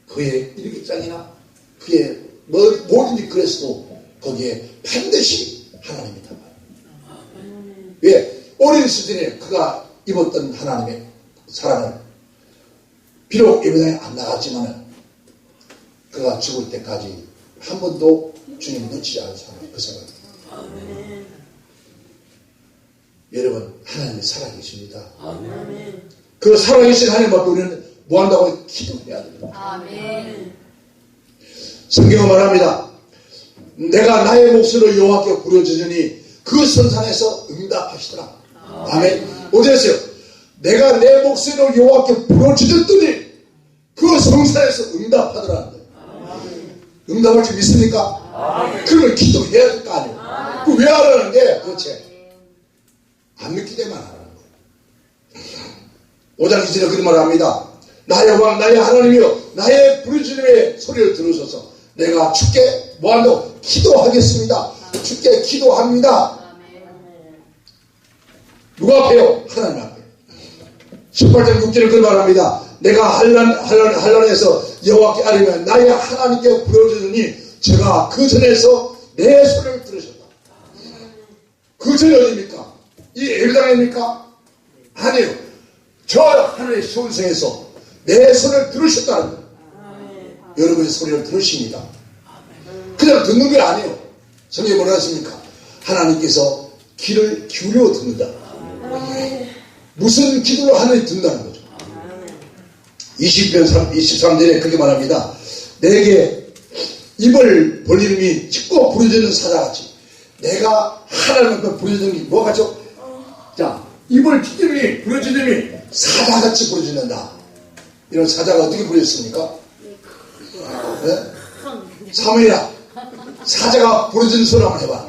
Speaker 1: 그의 일기장이나 그의 뭐든지 그랬어도 거기에 반드시 하나님이다. 왜? 어린 시절에 그가 입었던 하나님의 사랑을 비록 예배당에 안 나갔지만 그가 죽을 때까지 한 번도 주님을 놓치지 않은 사람 그 사람. 여러분 하나님이 살아계십니다. 그 살아계신 하나님 앞에 우리는 뭐 한다고 기도해야 됩니다.
Speaker 3: 아멘.
Speaker 1: 성경은 말합니다. 내가 나의 목소리를 여호와께 부르짖으니 그 선산에서 응답하시더라. 아멘. 어디였어요? 내가 내 목소리를 여호와께 부르짖었더니 그 성산에서 응답하더라. 응답할 줄 믿습니까? 그러면 기도해야 될 거 아니에요. 그 왜 하라는 게 도대체 안 믿기 때문에 안 하는 거예요. 5장 2절에 그런 말을 합니다. 나의 왕 나의 하나님이여 나의 부르짖음의 소리를 들으셔서 내가 주께 뭐한다고 기도하겠습니다. 주께 기도합니다. 누가 앞에요? 하나님 앞에. 18장 6절에 그런 말을 합니다. 내가 한란에서 여호와께 아뢰면 나의 하나님께 부르짖으니 제가 그 전에서 내 소리를 들으셨다. 그 전이 어디입니까? 이 예배당입니까? 아니에요. 저 하늘의 시온성에서 내 소리를 들으셨다는 거예요. 여러분의 소리를 들으십니다. 그냥 듣는 게 아니에요. 성경에 뭐라 했습니까? 하나님께서 귀를 기울여 듣는다. 무슨 기도를 하느니 듣는다는 거죠. 20편 23절에 그렇게 말합니다. 내게 입을 벌리는 찢고 부르짖는 사자같이 내가 하나님 앞에 부르짖는 게 뭐가 죠? 자, 입을 찢으니 부르짖음이 사자같이 부르짖는다. 이런 사자가 어떻게 부르짖습니까? 네? 사무엘아, 사자가 부르짖는 소리 한번 해봐.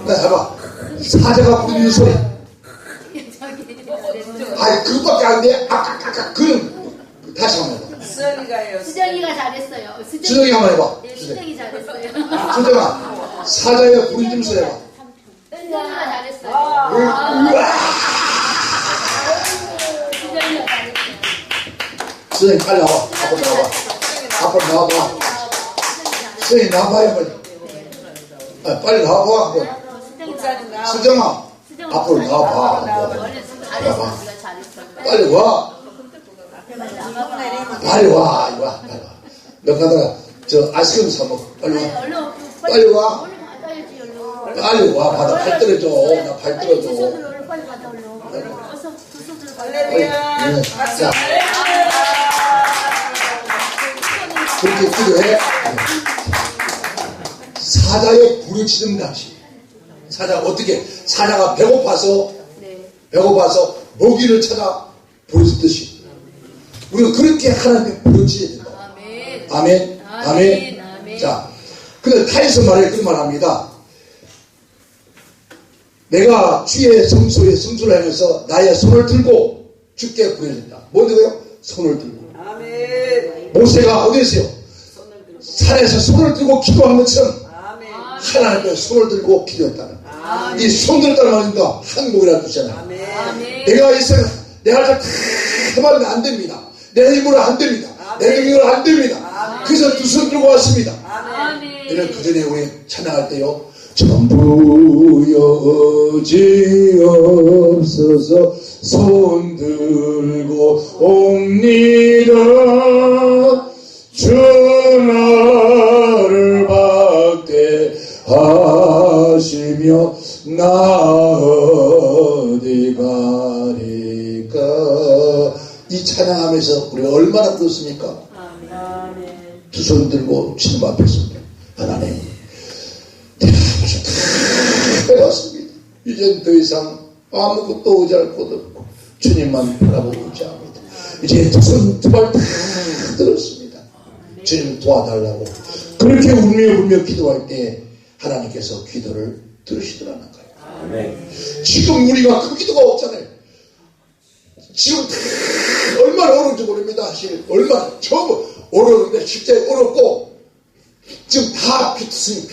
Speaker 1: 네, 해봐. 사자가 부르짖는 소리. 아이, 그것밖에 안 돼. 아까 그는 다시 한번 해봐.
Speaker 2: 수정이가요.
Speaker 3: 수정이가 잘했어요.
Speaker 1: 수정이 한번 해봐.
Speaker 3: 네, 수정이 잘했어요.
Speaker 1: 수정아, 사자의 부르짖는 소리 해봐.
Speaker 3: 수정이가 잘했어요.
Speaker 1: 우와!
Speaker 3: 수정이가 잘했어요.
Speaker 1: 수정이 빨리 나와. 앞으로 나와봐. 앞으로 나와봐. 수정이 나와봐요, 빨리. 아, 빨리 나와봐. 수정아, 앞으로 나와봐.
Speaker 3: 원래 잘했어.
Speaker 1: 나와봐.
Speaker 3: 우리가 잘했어.
Speaker 1: 빨리 와. 빨리 와. 이리 와. 빨리 와. 너 가다가 저 아이스크림 사 먹어. 빨리 와.
Speaker 3: 얼른
Speaker 1: 빨리 와.
Speaker 3: 얼른 받아야지 얼른.
Speaker 1: 빨리 와. 받아. 팔 떨어져. 나 팔
Speaker 3: 빨리 두
Speaker 1: 떨어져.
Speaker 3: 손으로 얼른 빨리 받아 얼른. 어서 두 손으로 받아.
Speaker 2: 할렐루야.
Speaker 1: 네.
Speaker 2: 박수.
Speaker 1: 자, 그렇게 기도해. 사자의 부르짖음 당시. 사자가 어떻게? 사자가 배고파서 먹이를 찾아 부르짖듯이 우리가 그렇게 하나님께 부르짖어야 된다.
Speaker 3: 아멘.
Speaker 1: 아멘.
Speaker 3: 아멘.
Speaker 1: 자, 근데 타이서 말에 그런 말 합니다. 내가 주의 성소에 성수를 하면서 나의 손을 들고 주께 부르짖다. 뭔데요? 손을 들고.
Speaker 2: 아멘.
Speaker 1: 모세가 어디서요? 산에서 손을 들고 기도한 것처럼
Speaker 2: 아멘.
Speaker 1: 하나님께 손을 들고 기도했다는. 이 손들었다는 말입니다. 한국이라는 뜻이잖아요.
Speaker 2: 아멘.
Speaker 1: 내가 이 세상 내가 다 해봤는데 안 됩니다. 내 힘으로 안 됩니다. 내 능력으로 안 됩니다. 그래서 두 손 들고 왔습니다.
Speaker 3: 아멘.
Speaker 1: 이런 그 전에 우리 찬양할 때요. 전부 여지없어서 손 들고 옵니다. 주 나를 박대하시며 나 어디 가리까. 이 찬양하면서 우리 얼마나 부르습니까? 두 손 들고 주님 앞에 섭니다. 하나님, 내가 벌써 다 해왔습니다. 이젠 더 이상 아무것도 의지할 곳 없고 주님만 바라보고 있지 않습니다. 이제 두 손 두 발 다 들었습니다. 주님 도와달라고 그렇게 울며 기도할 때 하나님께서 기도를 들으시더라는 거예요.
Speaker 4: 아멘.
Speaker 1: 지금 우리가 그 기도가 없잖아요. 지금 얼마나 어려운지 모릅니다. 사실 얼마나 처음 어려운데 실제 어렵고 지금 다 비투성이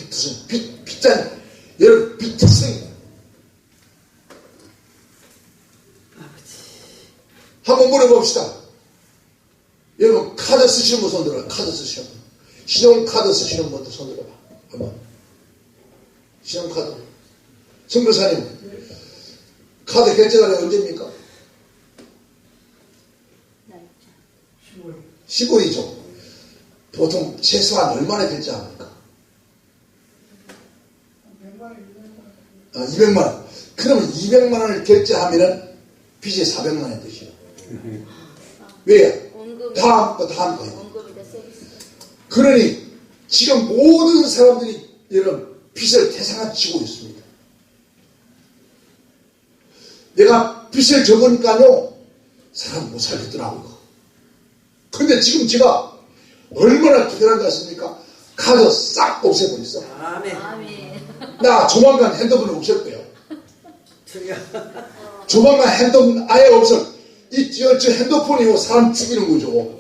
Speaker 1: 빗잔 여러분 비투성이. 한번 물어봅시다. 여러분 카드 쓰시는 분 손 들어봐. 카드 쓰시는 분, 신용카드 쓰시는 분들 손 들어봐. 한번 신용카드. 선교사님 카드 결제날이 언제입니까? 15일이죠. 보통 최소한 얼마나 결제합니까? 200만 원. 그러면 200만 원을 결제하면은 빚이 400만 원 되시요. 왜요? 다음 거예요. 그러니 지금 모든 사람들이 이런 빚을 대상을 지고 있습니다. 내가 빚을 져보니까요, 사람 못 살겠더라고요. 근데 지금 제가 얼마나 기대한 것 같습니까? 카드 싹 없애버렸어.
Speaker 2: 아멘.
Speaker 1: 나 조만간 핸드폰 없앨 거예요.
Speaker 2: 주여.
Speaker 1: 조만간 핸드폰 아예 없어. 저 핸드폰이 사람 죽이는 거죠.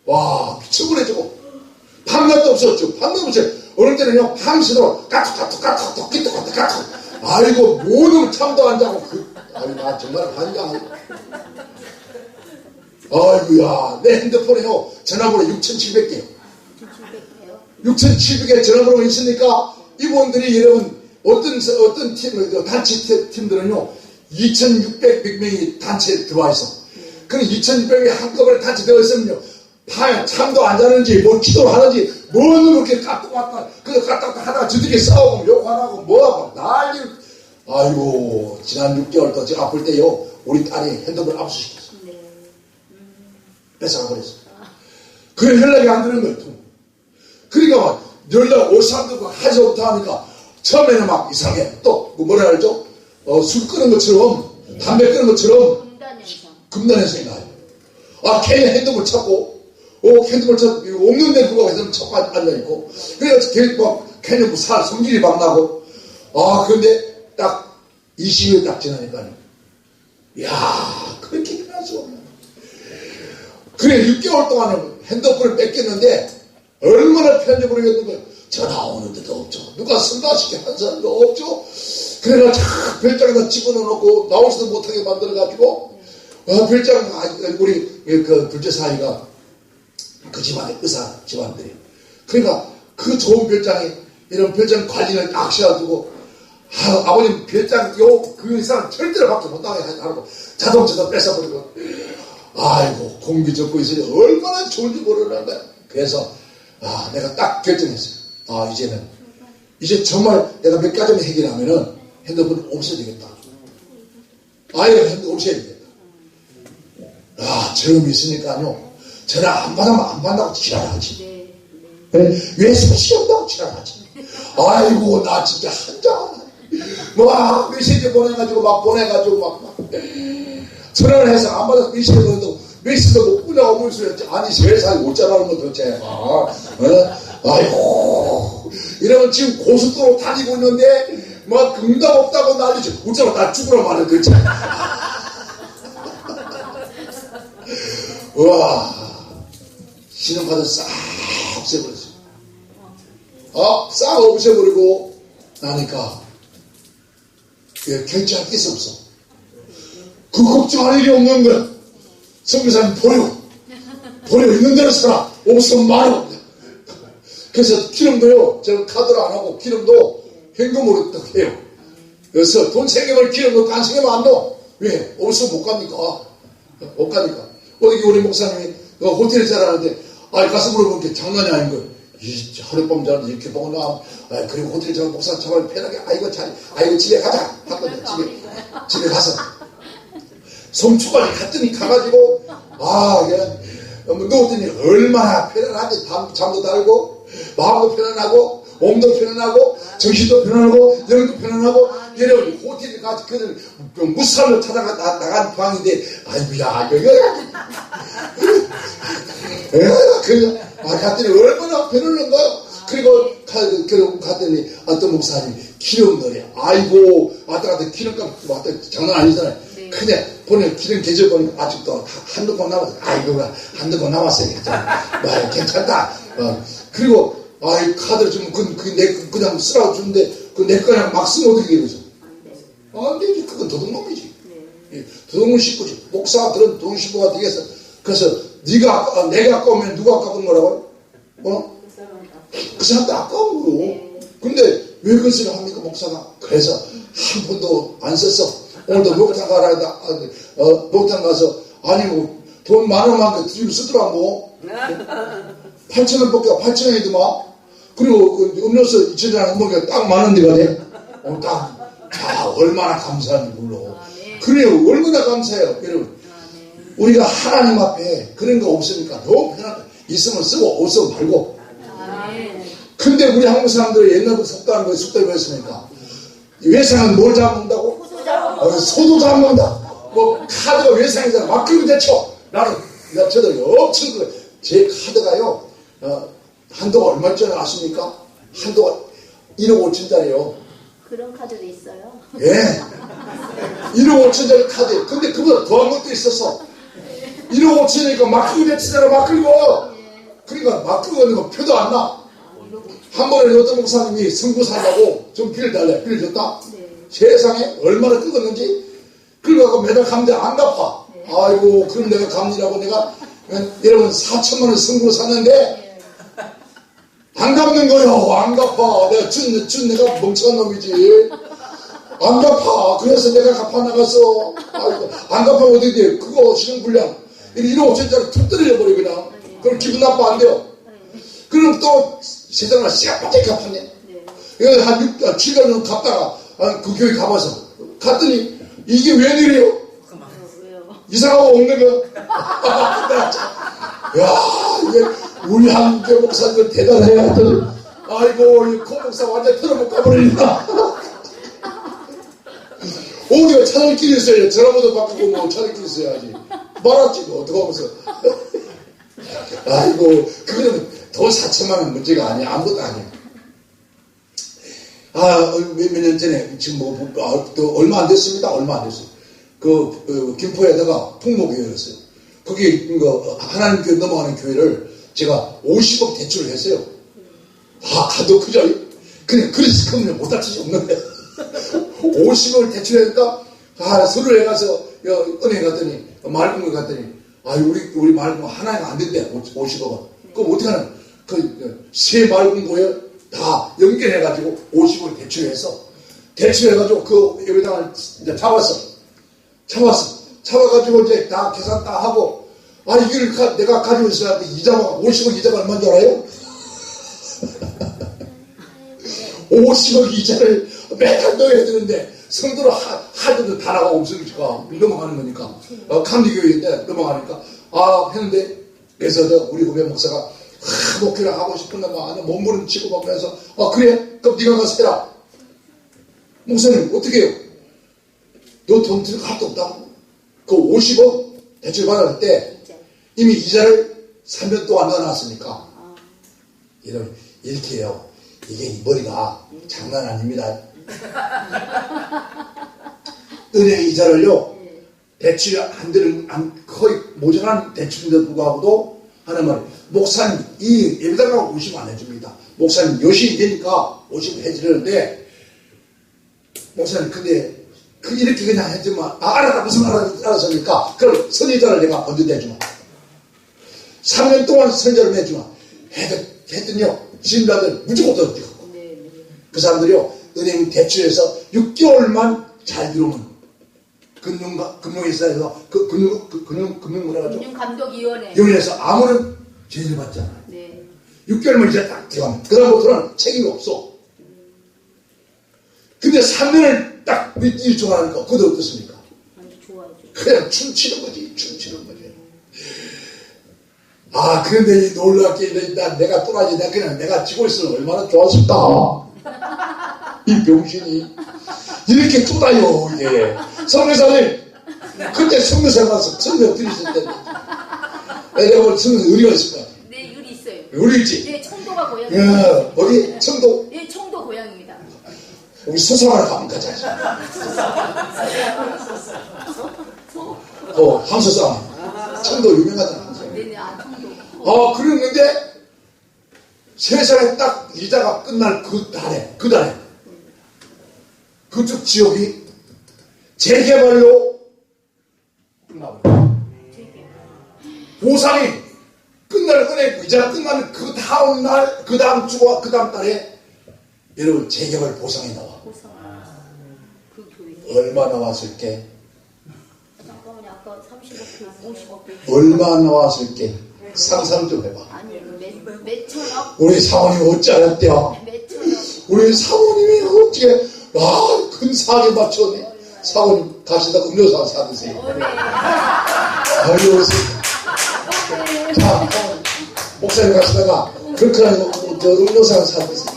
Speaker 1: 와, 미쳐버려, 저거. 밤낮도 없었죠. 밤낮도 없어요. 어느 때는요, 밤새도록 까톡. 아이고, 모든 잠도 안 자고, 아이고, 나 정말 환장. 아이고야, 내 핸드폰에요, 전화번호 6,700개요. 6,700개 전화번호가 있으니까, 이분들이 여러분, 어떤 팀, 단체 팀들은요, 2,600 명이 단체에 들어와 있어. 그럼 2,600명이 한꺼번에 단체 되어 있으면요, 잠도 안 자는지, 뭘 기도를 하는지, 뭐는 그렇게 까딱 왔다, 그거 까딱 하다가 저들끼리 싸우고, 욕 안 하고, 뭐하고, 난리, 아이고 지난 6개월 더 제가 아플 때요 우리 딸이 핸드폰 압수시켰어.
Speaker 3: 네.
Speaker 1: 뺏어가 버렸어. 그래 연락이 안 되는 거예요. 그러니까 막 연락 올 사람들과 하지부터 하니까 처음에는 막 이상해. 또 뭐라 그러죠? 술 끄는 것처럼 담배 끄는 것처럼
Speaker 3: 금단현상.
Speaker 1: 금단현상이 나요. 아 걔는 핸드폰 찾고 핸드폰 찾고 없는데 누가 핸드폰 찾고 앉아있고 그래서 걔 막 걔는 뭐 성질이 막 나고 근데 딱 20일 딱 지나니까 야 그렇게 변할 수가 없네. 그래 6개월 동안은 핸드폰을 뺏겼는데 얼마나 편한지 모르겠는데 전화 오는데도 없죠. 누가 승가시켜 한 사람도 없죠. 그래가 별장에다 집어넣어놓고 나오지도 못하게 만들어가지고 별장 우리 그 둘째 사이가 그 집안의 의사 집안들이에요. 그러니까 그 좋은 별장에 이런 별장 관리를 딱 씌워두고 아버님 별장 그 이상 절대로 밖에 못 나가게 하고 자동차도 뺏어버리고 아이고 공기 적고 있으니 얼마나 좋은지 모르는 거야. 그래서 내가 딱 결정했어요. 이제 정말 내가 몇 가지만 해결하면은 핸드폰 없애야 되겠다. 아예 핸드폰 없애야 되겠다. 저음이 있으니까요. 전화 안 받으면 안 받는다고 지랄하지. 왜 소식이 없다고 지랄하지. 아이고 나 진짜 한장 막 메시지 보내가지고 막 전화를 해서 안 받아서 메시지 보내도 메시지도 못 보냐고 물 소리였지. 아니 세상에 못 자라는 거 도대체. 아이고 이러면 지금 고속도로 다니고 있는데 막 응답 없다고 난리지. 어쩌면 나 죽으라 말해 도대체. 와 신용카드 싹 없애버렸어요. 싹 없애버리고 나니까 결제할 게 없어. 그 걱정할 일이 없는 거야. 선교사님 버려 있는 대로 살아. 없으면 말아. 그래서 기름도요 저는 카드로 안 하고 기름도 현금으로 딱 해요. 그래서 돈 생기면 기름 넣고 안 생기면 안 넣어. 왜? 없으면 못 가니까. 못 가니까. 어디 우리 목사님이 호텔에 자라는데 가서 물어보니까 장난이 아닌 거예요. 하룻밤 자는데 이렇게 보고 나 그리고 호텔에 자면 목사 정말 편하게 아이고 집에 가자 하거든. 집에 가서 성초까지 갔더니 가가지고 누웠더니 얼마나 편안하지. 잠도 달고 마음도 편안하고 몸도 편안하고 정신도 편안하고 영도 편안하고 여러분 호텔에 가서 그들 무살로 찾아가 나간 방인데 아이고야 갔더니 얼마나 편안한 거요. 그리고 갔더니 어떤 목사님 기름 넣으래. 아이고 왔다 기름값 장난 아니잖아요. 그냥 보내 기름 계절 보니까 아직도 한두 번 남았어. 아이고 한두 번 남았어요. 괜찮다. 그리고 카드를 주면 그냥 쓰라고 주는데 내 거랑 막 쓰면 어떻게 되겠어? 안 되지. 그건 도둑놈이지. 도둑놈 식구지. 목사가 그런 도둑 식구가 되겠어. 그래서 내가 아까우면 누가 아까운 거라고? 그 사람도 아까운 거고. 근데 왜 그것을 합니까 목사가? 그래서 한 번도 안 썼어. 오늘도 목욕탕 가라 했다. 목욕탕 가서 돈 많으면 지금 쓰더라고. 8,000원밖에 8,000원이더만. 그리고 음료수 2,000원 먹으니까 딱 만원 내가 돼. 얼마나 감사한지 몰라. 그래요. 얼마나 감사해요. 여러분. 우리가 하나님 앞에 그런 거 없으니까 너무 편하다. 있으면 쓰고 없으면 말고. 근데 우리 한국 사람들이 옛날부터 속담이 뭐였습니까? 외상은 뭘 잡는다고? 소도 잡는다. 카드가 외상이잖아. 막 끌고 대쳐. 저도 엄청 제 카드가요. 한도가 얼마짜리 아십니까? 한도가 1억 5천짜리요.
Speaker 3: 그런 카드도 있어요?
Speaker 1: 예. 1억 5천짜리 카드. 근데 그보다 더한 것도 있었어. 1억 5천이니까 막 끌고 대치잖아. 막 끌고. 그러니까 막 끌고 있는 거 표도 안 나. 한 번에 어떤 목사님이 성부 산다고 좀 빌 달래. 빌려줬다. 세상에 얼마나 끄었는지. 그러고 매달 갚는데 안 갚아. 아이고 그럼 내가 갚느라고 내가 여러분 4천만 원 성부로 샀는데 안 갚는 거요. 안 갚아. 내가 준 내가 멍청한 놈이지. 안 갚아. 그래서 내가 갚아 나갔어. 아이고 안 갚으면 어떻게 돼. 그거 신용불량 1억 5천짜리 툭 떨어져 버려 그냥. 그럼 기분 나빠 안 돼요. 그럼 또 세상을 씨앗바짝 갚았네. 이거 한 7개월 갚다가 그 교회 가봐서 갔더니 이게 웬일이에요?
Speaker 3: 왜요?
Speaker 1: 이사가고 없는 거. 야, 이게 우리 한교 목사님들 대단해야 하더니 아이고 이 코 목사 완전 틀어못 가버리니까. 어디가 찾을길이 있어요. 전화번호 바꾸고 뭐 찾을길이 있어야지. 말았지 뭐 어떡하면서. 아이고 그거는 돈 4천만 원 문제가 아니야. 아무것도 아니야. 몇 년 전에 지금 또 얼마 안 됐습니다. 얼마 안 됐어요. 김포에다가 풍목교회였어요. 거기 하나님 교회 넘어가는 교회를 제가 50억 대출을 했어요. 가도 크죠? 그래서 크면 못할 짓이 없는데 50억을 대출하니까 서류에 가서 은행 갔더니 말금을 갔더니 우리 말금 하나가 안 된대. 50억은. 그럼 어떻게 하나? 세 말금고에 다 연결해가지고 50억을 대출해가지고 여기다가 이제 잡아가지고 이제 다 계산 다 하고 이걸 내가 가지고 있어야 돼. 50억 이자가 얼마인 줄 알아요? 50억 이자를 매달 넣어야 되는데 성도로 하드도 다 나가고 없으니까 넘어가는 거니까 감리교회인데 넘어가니까 했는데 그래서 우리 후배 목사가 목회를 하고 싶은데 몸부림치고 막 그래서 그래? 그럼 네가 가서 해라. 목사님 어떻게 해요? 너 돈 들고 할도 없다고? 그 50억 대출 받을 때 이미 이자를 3년 동안 넣어놨으니까 이렇게 해요. 이게 이 머리가 장난 아닙니다. 은행 이자를요 대출이 안 되는 거의 모자란 대출인데도 불구하고도 하는 말 목사님 이 예배당하고 50원 안 해줍니다. 목사님 여신이 되니까 50원 해주려는데 목사님 근데 이렇게 그냥 해주면 알았다 무슨 알았습니까? 그럼 선이자를 내가 먼저 내주마. 3년 동안 선이자를 내주마. 했더니요 신자들 무조건 떨어지고 그 사람들이요 은행 대출에서 6개월만 잘 들어오면 금융회사에서
Speaker 3: 금융감독위원회
Speaker 1: 위원회에서 아무런 제재를 받지 않아요.
Speaker 3: 네.
Speaker 1: 6개월만 이제 딱 들어가면 그다음부터는 책임이 없어. 근데 3년을 딱 일종하니까 그것도 어떻습니까?
Speaker 3: 완전 좋아요.
Speaker 1: 그냥 춤추는 거지. 그런데 이 놀랍게 내가 또라지 내가 지고 있으면 얼마나 좋았을까. 이 병신이 이렇게 쪼다요 이게. 성교사님 그때 성교사 가서 성교 드리실 때 내가 볼 성교사 의리가 있을 것 같아.
Speaker 3: 네, 유리 있어요.
Speaker 1: 의리 있지?
Speaker 3: 네, 청도가 고향입니다.
Speaker 1: 어디? 청도?
Speaker 3: 네, 청도 고향입니다.
Speaker 1: 우리 수사하러 가면 가자. 황수사 청도 유명하잖아.
Speaker 3: 네네, 청도.
Speaker 1: 그랬는데 세상에 딱 이자가 끝날 그 달에 그쪽 지역이 재개발로 끝나버려. 보상이 은행 이자가 끝나는 그 다음 날, 그 다음 주와 그 다음 달에 여러분 재개발 보상이 나와.
Speaker 3: 그 교회.
Speaker 1: 얼마 나왔을게?
Speaker 3: 잠깐만요, 아까 30억, 50억.
Speaker 1: 얼마 나왔을게? 상상 좀 해봐.
Speaker 3: 아니, 몇 천억?
Speaker 1: 우리 사모님 어찌 알았대요?
Speaker 3: 몇 천억?
Speaker 1: 우리 사모님이 어떻게 큰 사에 맞췄네. 사모님 가시다 음료수 한 사드세요.
Speaker 3: 네.
Speaker 1: 아유, 자, 목사님 가시다가 그렇게 음료수 한 사드세요.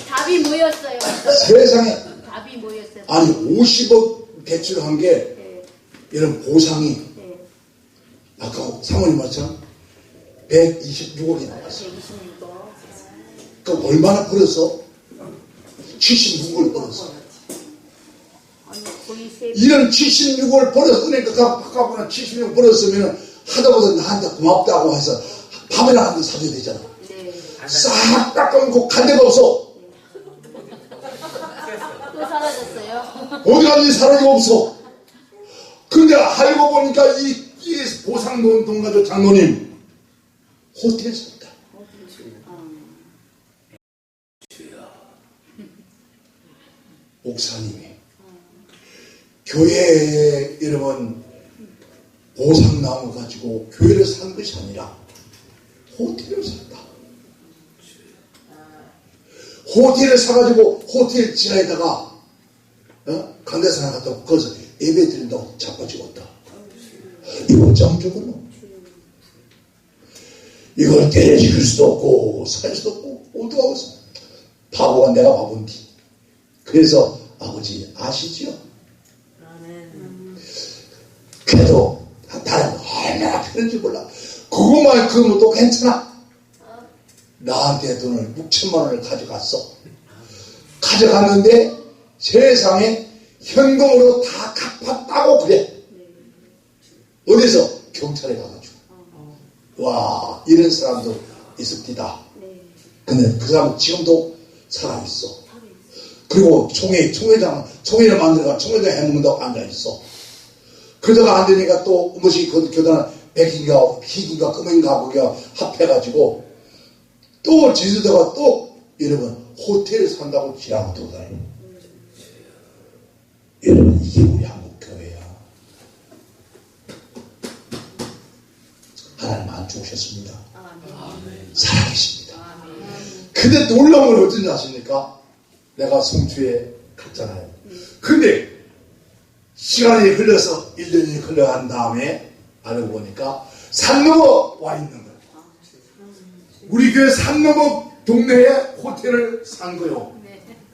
Speaker 3: 답이 뭐였어요?
Speaker 1: 세상에
Speaker 3: 답이 뭐였어요?
Speaker 1: 아니 50억 대출한 게 이런 보상이 아까 사모님 말처럼 126억이 나왔어.
Speaker 3: 126억.
Speaker 1: 그럼 얼마나 벌었어? 76억을 벌었어.
Speaker 3: 아니, 거의 세 배.
Speaker 1: 이런 76억을 벌어서 은행 갚아보나 76억 벌었으면 하다보다 나한테 고맙다고 해서 밥이나 한 개 사줘야 되잖아.
Speaker 3: 네.
Speaker 1: 싹 깎아놓고 간 데가 없어.
Speaker 3: 또 사라졌어요?
Speaker 1: 어디 갔는지 사람이 없어. 근데 알고 보니까 이 보상돈 가족 장로님 호텔에서 있다. 목사님이 교회에 여러분 보상나무 가지고 교회를 산 것이 아니라 호텔을 샀다. 호텔을 사가지고 호텔 지하에다가 강대산에 갔다 오고 거기서 예배 드린다고 자빠지겠다. 이거 어쩜 죽었노? 이걸 때려 죽일 수도 없고 살 수도 없고 어떡하고 있어. 바보가 내가 바본디. 그래서 아버지 아시지요? 그래도 나는 얼마나 편한지 몰라. 그것만큼도 괜찮아. 나한테 돈을 6천만 원을 가져갔어. 가져갔는데 세상에 현금으로 다 갚았다고 그래. 어디서? 경찰에 가가지고. 와, 이런 사람도 있습니다. 근데 그 사람은 지금도 살아있어. 그리고 총회를 만들어가 총회장 해먹는다고 앉아있어. 그러다가 안 되니까 또 무엇이 교단은 백인가 희인가 금인가 거기가 합해가지고 또 지수다가 또 여러분 호텔을 산다고 지랄하고 돌아다니는. 여러분 이게 우리 한국교회야. 하나님 안 죽으셨습니다. 살아계십니다. 근데 놀라운 건 어쩐지 아십니까? 내가 성주에 갔잖아요. 근데 시간이 흘러서 1년이 흘러간 다음에 알고 보니까 산 넘어 와 있는 거예요. 우리 교회 산 넘어 동네에 호텔을 산 거요.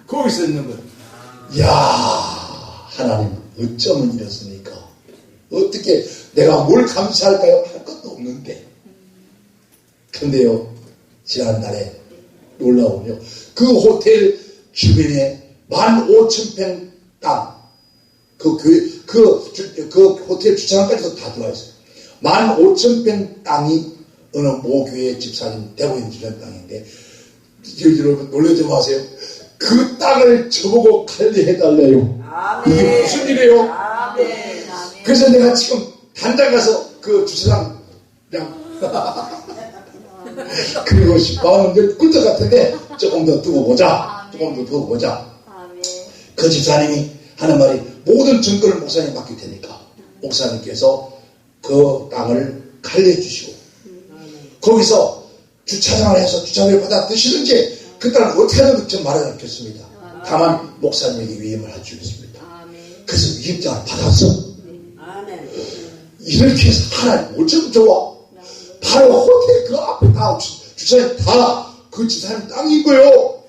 Speaker 1: 거기서 있는 거예요. 이야, 하나님 어쩌면 이랬습니까? 어떻게 내가 뭘 감사할까요? 할 것도 없는데. 근데요, 지난날에 놀라운요. 그 호텔 주변에 15,000평 땅, 그 호텔 주차장까지도 다 들어와 있어요. 15,000평 땅이 어느 모교회 집사님 대구 있는 주변 땅인데, 여러분 놀라지 마세요. 그 땅을 저보고 관리해달래요. 이게 무슨 일이에요? 그래서 내가 지금 단장 가서 그 주차장 그냥 그리고 싶어하는 꿀떡 같은데 조금 더 두고 보자. 조금 더 두고 보자. 그 집사님이 하는 말이 모든 증거를 목사님 맡길 테니까 목사님께서 그 땅을 관리해 주시고 거기서 주차장을 해서 주차비를 받아 드시든지 그 땅을 어떻게 하든 좀 말해놓겠습니다. 다만 목사님에게 위임을 해주겠습니다. 그래서 위임장을 받았어. 이렇게 해서 하나님 어쩜 좋아. 바로 호텔 그 앞에 다 주차장 다 그 집사님 땅인 거예요.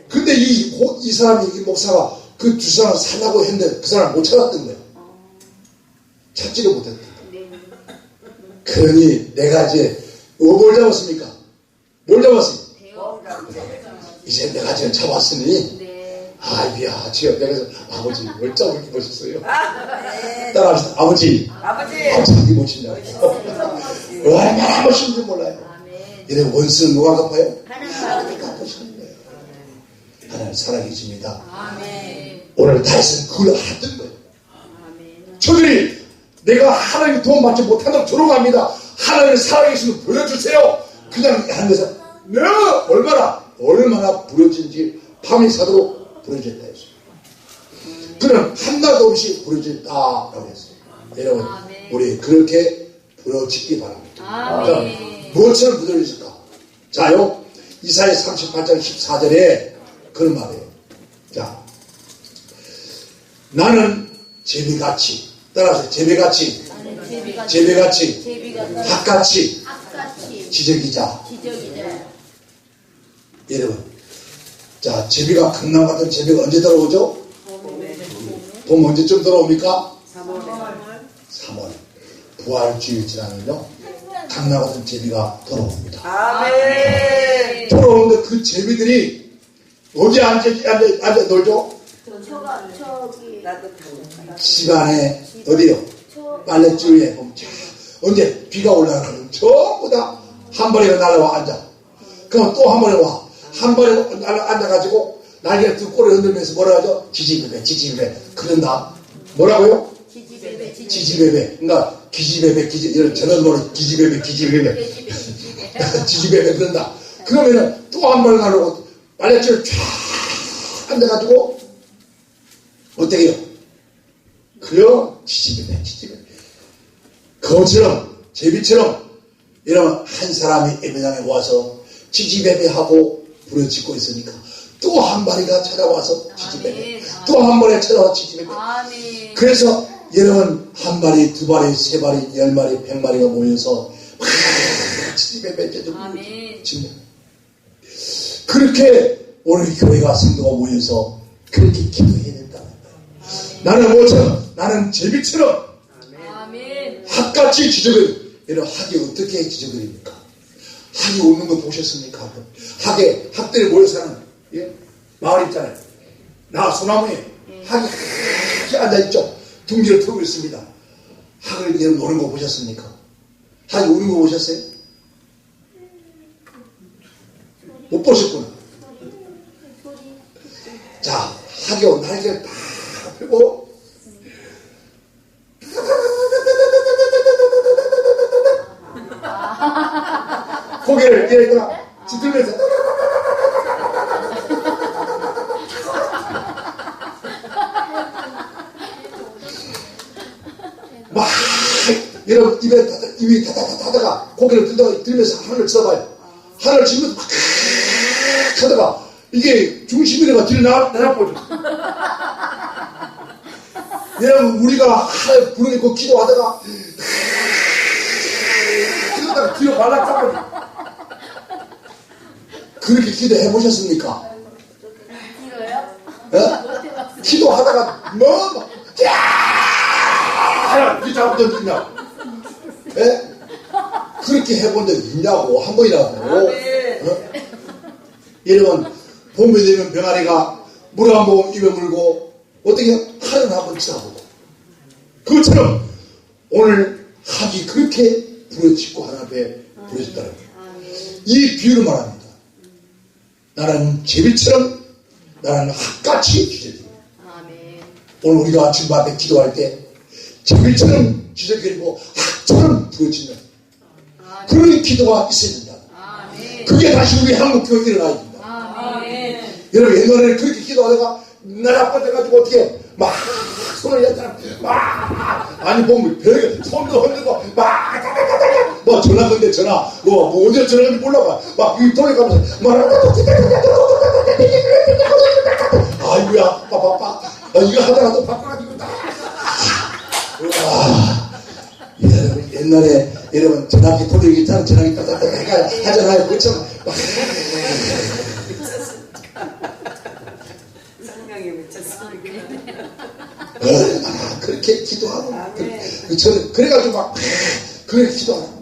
Speaker 1: 근데 이 사람이 이 목사가 그 주차장을 살라고 했는데 그 사람을 못 찾았던 거예요. 찾지를 못했던 거예요. 그러니 내가 이제 뭘 잡았습니까? 뭘 잡았어요? 이제 내가 지금 잡았으니 아이야 지금 내가 아버지 뭘 잡을게 멋있어요. 따라합시다. 아버지 어떻게 멋있냐고. 얼마나 멋있는지 몰라요. 이래 원수는 누가 갚아요? 하나님 갚으시는 거예요. 하나님 살아계십니다. 오늘 다윗은 그걸 알았던 거예요. 저들이 내가 하나님 도움 받지 못한다고 조롱합니다. 하나님 살아계시는 보여주세요. 그냥 하는 것은 얼마나 부러진지 밤이 새도록 부러졌다 했어요. 그는 한나도 없이 부러졌다라고 했어요. 여러분 우리 그렇게 부러지기 바랍니다. 무엇처럼 부러졌을까? 자요 이사야 38장 14절에 그런 말이에요. 자, 나는 제비같이 따라서 제비같이 학같이 지적이자. 여러분 자 제비가 강남 같은 제비가 언제 들어오죠? 봄 언제쯤 들어옵니까? 3월 부활주일 지나면요 강남 같은 제비가 돌아옵니다. 돌아오는데 그 제비들이 어디 앉아 놀죠? 집안에 어디요? 빨랫줄에 보면 언제 비가 올라가면 전부 다 한 번에 날아와 앉아. 그럼 또 한 번에 와. 한 번에 앉아가지고 날개를 두 꼬리 흔들면서 뭐라 하죠? 지지배배 그런다. 뭐라고요? 지지배배. 그러니까 기지배배 이런 저런 거로 기지배배 지지배배 그런다. 그러면은 또 한 번에 날아오고 빨랫줄을 쫙 앉아가지고 어떻게 해요? 그래요? 지지배배 그것처럼 제비처럼 이런 한 사람이 예배당에 와서 지지배배하고 부르짖고 있으니까 또 한 마리가 찾아와서 지지배.
Speaker 3: 아멘.
Speaker 1: 또 한 마리가 찾아와서 지지배.
Speaker 3: 아멘.
Speaker 1: 그래서 여러분 한 마리, 두 마리, 세 마리, 10마리, 100마리가 모여서 막 지지배 맺혀주고
Speaker 3: 아멘.
Speaker 1: 그렇게 오늘 교회가 성도가 모여서 그렇게 기도해야 된다는 거예요. 나는 모처럼 나는 제비처럼
Speaker 3: 아멘.
Speaker 1: 학같이 지저귀. 여러분 학이 어떻게 지저귀입니까? 학이 웃는 거 보셨습니까? 학들이 모여 사는 마을 있잖아요. 나 소나무에 학이 이렇게 앉아있죠. 둥지를 틀고 있습니다. 학을 여러분 노는 거 보셨습니까? 학이 우는 거 보셨어요? 못 보셨구나. 자, 학이 날개를 다 펴고 고개를 이렇게 짙으면서 막 여러분 입이 다다다다다가 고개를 들면서 하늘을 쳐다봐요. 하늘을 치면서 막 하다가 이게 중심이라가 뒤로 나가보죠. 여러분 우리가 하늘 부르고 기도하다가 그러다가 뒤로 발락하거든요. 그렇게 기도해 보셨습니까?
Speaker 3: 길어요?
Speaker 1: 예? 기도하다가 뭐 하나 이 잡던 있냐? 예? 그렇게 해본 적 있냐고 한 번이라도.
Speaker 2: 아멘.
Speaker 1: 어? 여러분 봄이 되면 병아리가 물 한 모금 입에 물고 어떻게 하늘 한번 쳐다보고 그것처럼 오늘 학이 그렇게 부러지고 하나님 앞에 부러졌다는 거예요. 이 비유를 말합니다. 나는 제비처럼 나는 학같이 지저귀.
Speaker 3: 아멘.
Speaker 1: 오늘 우리가 주님 앞에 기도할 때 제비처럼 지저귀고 학처럼 부러지는 그런 기도가 있어야 된다.
Speaker 3: 아멘.
Speaker 1: 그게 다시 우리 한국교회 일어나야 된다.
Speaker 3: 아멘.
Speaker 1: 여러분 옛날에는 그렇게 기도하다가 나라 빠져가지고 어떻게 막 손을 였잖아 막 아니 보면 벽에 손도 흔들고 막 전화 건데 전화 뭐 어디로 전화 건지 몰라봐 막 이 돌려가면서 아이고야 빠빠빠 이거 하다가 또 바꿔가지고 여러분 옛날에 여러분 전화기 돌리기 있잖아 전화기 따다다다 하잖아요 그렇죠
Speaker 2: 성령이 미쳤습니다.
Speaker 1: 얼마나 그렇게 기도하고
Speaker 2: 아멘.
Speaker 1: 저는 그래가지고 막 그렇게 기도하고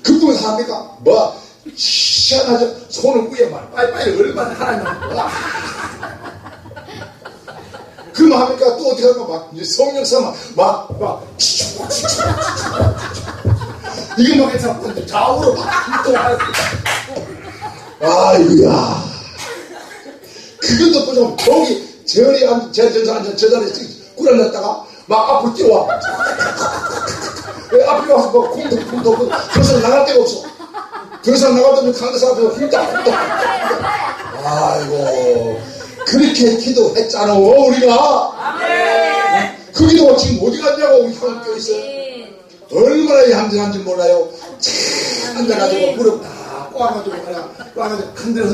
Speaker 1: 그뿐 합니까? 뭐 시원하죠 손을 위에 막 빠이빠이 얼마나 하나님 그만 합니까? 또 어떻게 할까? 막 이제 성령사 막 이게 막 해서 좌우로 막 아이고야 그것도 보자면 저기 저리 앉아 저 자리에 꿇어놨다가 막 앞으로 뛰어와 왜 앞에 와서 뭐 쿵덕쿵덕 더 이상 나갈 데가 없어 더 이상 나갈 데면 강대사 앞에서 쿵덕쿵덕 아이고 그렇게 기도했잖아 우리가 그 기도가 지금 어디 갔냐고 우리 한국교회에서 얼마나 얌전한지 몰라요 참 앉아가지고 무릎 다 꽈가지고 꽈가지고 흔들어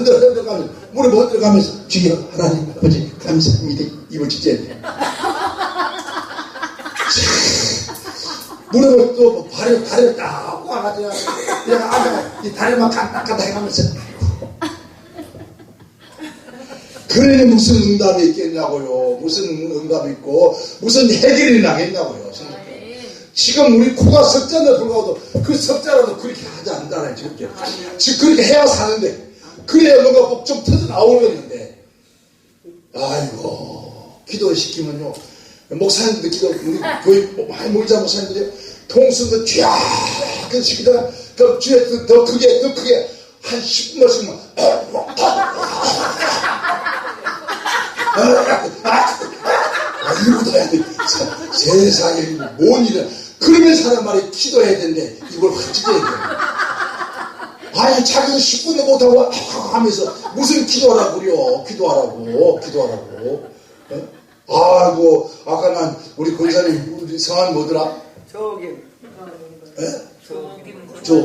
Speaker 1: 가면서 무릎 흔들어 가면서 주여 하나님 아버지 감사합니다 입을 진짜 무릎을 또 발을 딱 꽈가지고 내가 앉아가 이 다리만 깐딱깐딱 해가면서 그러니 무슨 응답이 있겠냐고요 무슨 응답이 있고 무슨 해결이 나겠냐고요 지금 우리 코가 석자인데 불구하고 그 석자라도 그렇게 하지 않잖아요 지금 그렇게 해야 사는데 그래야 뭔가 좀 터져 나오겠는데 아이고 기도시키면요 목사님들 기도 우리 교회 많이 모이자 목사님들이 통수도 쫙 시키다가 그 주에 더 크게 한 10분만 쓰면 이러고 다야 돼 세상에 뭔 일이야 그러면 사람 말이 기도해야 되는데 이걸 확 찢어야 돼 아니 자기는 10분도 못하고 하면서 무슨 기도하라고 그래요 기도하라고 아이고 아까 난 우리 권사님 우리 성함이 뭐더라
Speaker 2: 저기
Speaker 1: 예?
Speaker 2: 저기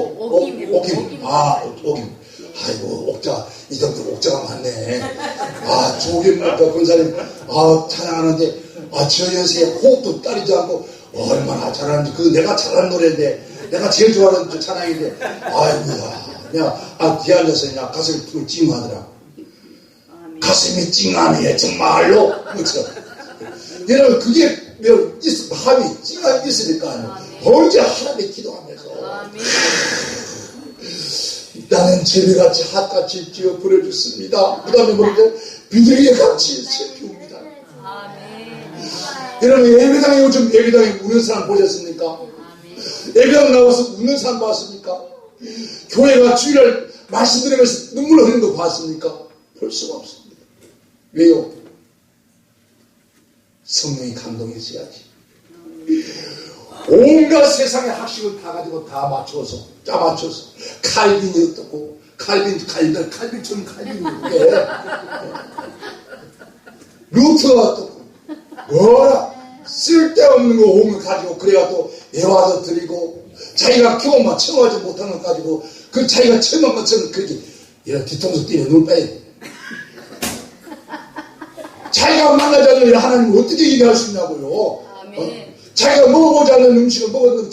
Speaker 1: 오김 아이고 옥자 이 정도 옥자가 많네. 아 조kim 권사님 찬양하는데 저 연세에 호흡도 따르지 않고 얼마나 잘하는지 그 내가 잘하는 노래인데 내가 제일 좋아하는 저 찬양인데 아이고야 그냥 뒤에 앉아서 그냥 가슴이 툭 찡하더라. 가슴이 찡하네 정말로. 그렇죠. 여러분 그게 마음이 찡하게 있으니까 언제 하나님께 기도하면서 나는 제비같이 핫같이 찌어 부려졌습니다. 그 다음에 뭐죠? 비둘기같이 슬피웁니다. 여러분 예배당에 요즘 예배당에 우는 사람 보셨습니까? 예배당 나와서 우는 사람 봤습니까? 교회가 주일날 말씀 들으면서 눈물 흘리는 거 봤습니까? 볼 수가 없습니다. 왜요? 성령이 감동했어야지. 온갖 세상의 학식을 다 가지고 다 맞춰서 짜맞춰서 칼빈이 어떻고 칼빈처럼 칼빈이 어떻게 루트가 어떻고 뭐라 쓸데없는 거 오면 가지고 그래가 또 애와도 드리고 자기가 경험만 채워하지 못하는 것 가지고 그 자기가 체험한 것처럼 그렇게 이런 뒤통수 뛰는 눈 빼야 돼. 자기가 만나지 않는 일 하나님 어떻게 이해할 수 있냐고요. 자기가 먹어보지 않는 음식을 먹은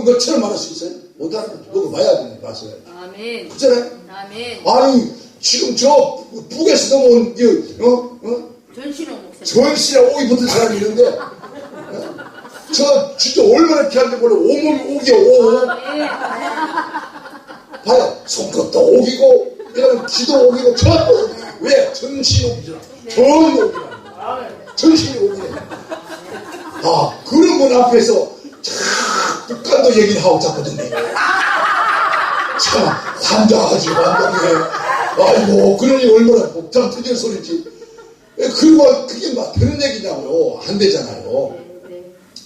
Speaker 1: 것처럼 말할 수 있어요? 못하는 거 먹어봐야 되는 거 맞아요. 그렇잖아요. 아니 지금 저 북에서 넘어온 전신에 오이 붙은 사람이 있는데 저 진짜 얼마나 귀한지 몰라. 오면 오기야 오. 봐요. 손끝도 오기고 이러면 귀도 오기고 저것도 왜? 전신 오기잖아. 전 오기라. 전신이 오기래. 그런 분 앞에서 참 북한도 얘기를 하고 자거든요. 참 환장하지 환장해. 아이고 그러니 얼마나 복잡 터질 소리지. 그리고 그게 막 되는 얘기냐고요. 안 되잖아요.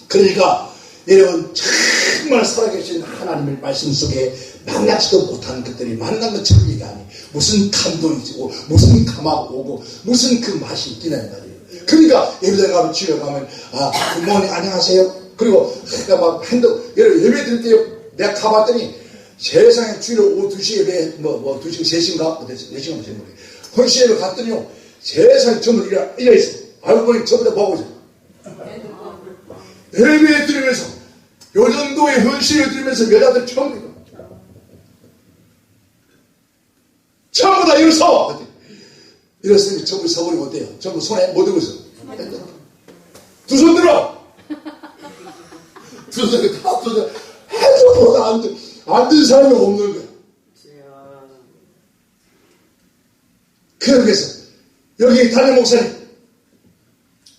Speaker 1: 그러니까 여러분 정말 살아계신 하나님의 말씀 속에 만나지도 못한 것들이 만난 것처럼 얘기 아니 무슨 감동이 있고 무슨 감하고 오고 무슨 그 맛이 있기는 말이에요. 그러니까 예배당 가면 집에 가면 굿모닝 안녕하세요. 그리고 내가 막 여러분 예배 드릴 때 내가 가봤더니 세상에 주일에 오후 2시 예배 2시 3시인가 4시간 되는 거예요. 헌신 예배 갔더니요 세상에 전부 이래 있어. 알고 보니 저보다 뭐하고 있어. 예배 드리면서 요전도에 헌신 예배 드리면서 여자들 처음 보니까 전부 다 일어서 이랬으니 전부 서버리면 어때요? 전부 손에 뭐 들고 있어? 두 손 들어! 두 손 다 두 손 핸드폰 안 든 사람이 없는 거야. 그래서 여기 담임 목사님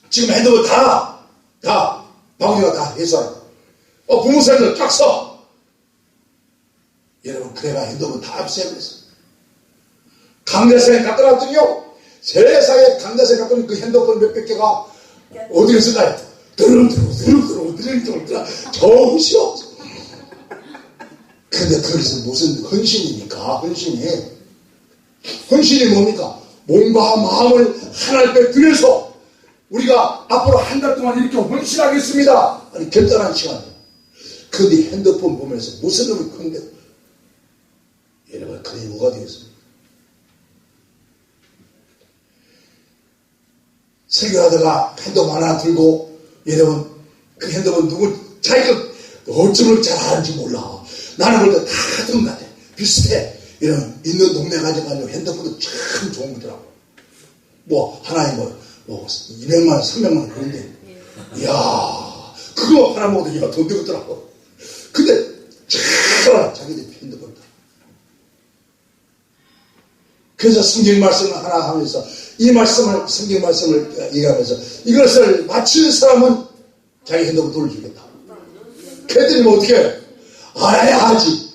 Speaker 1: 지금 핸드폰 다 방송이가 다 해소하라. 부모사님들 쫙 서. 여러분 그래가 핸드폰 다 없애고 있어. 강대상에 갖다 놨더니요 세상에 강대상에 갖다 놓은 그 핸드폰 몇백 개가 어디에 쓰나요? 드릉 정신이 없어. 근데 거기서 무슨 헌신입니까? 헌신이 뭡니까? 몸과 마음을 하나님께 드려서 우리가 앞으로 한 달 동안 이렇게 헌신하겠습니다. 아니 결단한 시간이에요. 근데 핸드폰 보면서 무슨 놈이 큰데 여러분 그게 뭐가 되겠습니까? 설교하다가 핸드폰 하나 들고 여러분 그 핸드폰 자기가 어쩌면 잘 아는지 몰라. 나는 볼 때 다 같은 것 같아. 비슷해. 이런 있는 동네 가져가지고 핸드폰도 참 좋은 거더라고. 하나에 200만 원, 300만 원 그런데 이야 그거 하나 먹어도 돈 되겠더라고. 근데 참 자기들 핸드폰 그래서 성경 말씀을 하나 하면서 이 말씀을 성경 말씀을 얘기하면서 이것을 맞추는 사람은 자기 핸드폰 돌려주겠다. 걔들이 어떻게 해? 알아야 하지.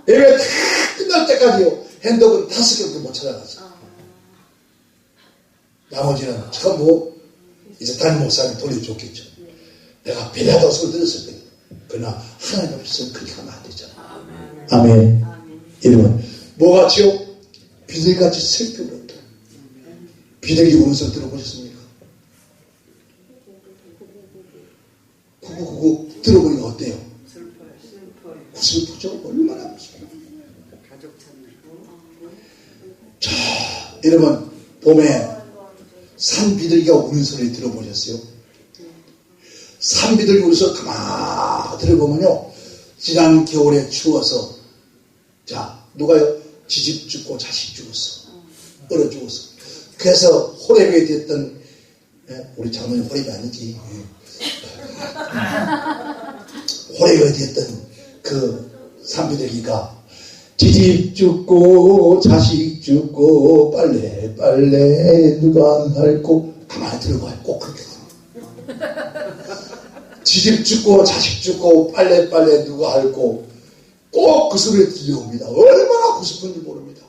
Speaker 1: 예배 다 끝날 때까지요 핸드폰 5개도 못 찾아갔어. 나머지는 전부 이제 담임 목사님 돌려줬겠죠. 내가 배려하다고 소리 들었을 때 그러나 하나님 앞에서 그렇게 하면 안 되잖아. 아멘. 여러분 뭐같이요? 비둘기같이 슬피 울었다. 비둘기 우는 소리 들어보셨습니까? 그거 들어보니까 어때요? 슬프죠? 얼마나 슬퍼요.
Speaker 2: 가족
Speaker 1: 여러분 봄에 산비둘기가 우는 소리 들어보셨어요? 산비둘기 울어서 가만 들어보면요, 지난 겨울에 추워서, 자 누가요? 지집 죽고 자식 죽었어, 얼어 죽었어. 그래서 호렙이 됐던, 우리 장모님 호렙이 아니지, 호렙이 됐던 그 산비둘기가 지집 죽고 자식 죽고 빨래 누가 할고, 가만히 들어봐요. 꼭 그렇게 지집 죽고 자식 죽고 빨래 누가 할고, 꼭 그 소리 들려옵니다. 얼마나 고슬픈지 모릅니다.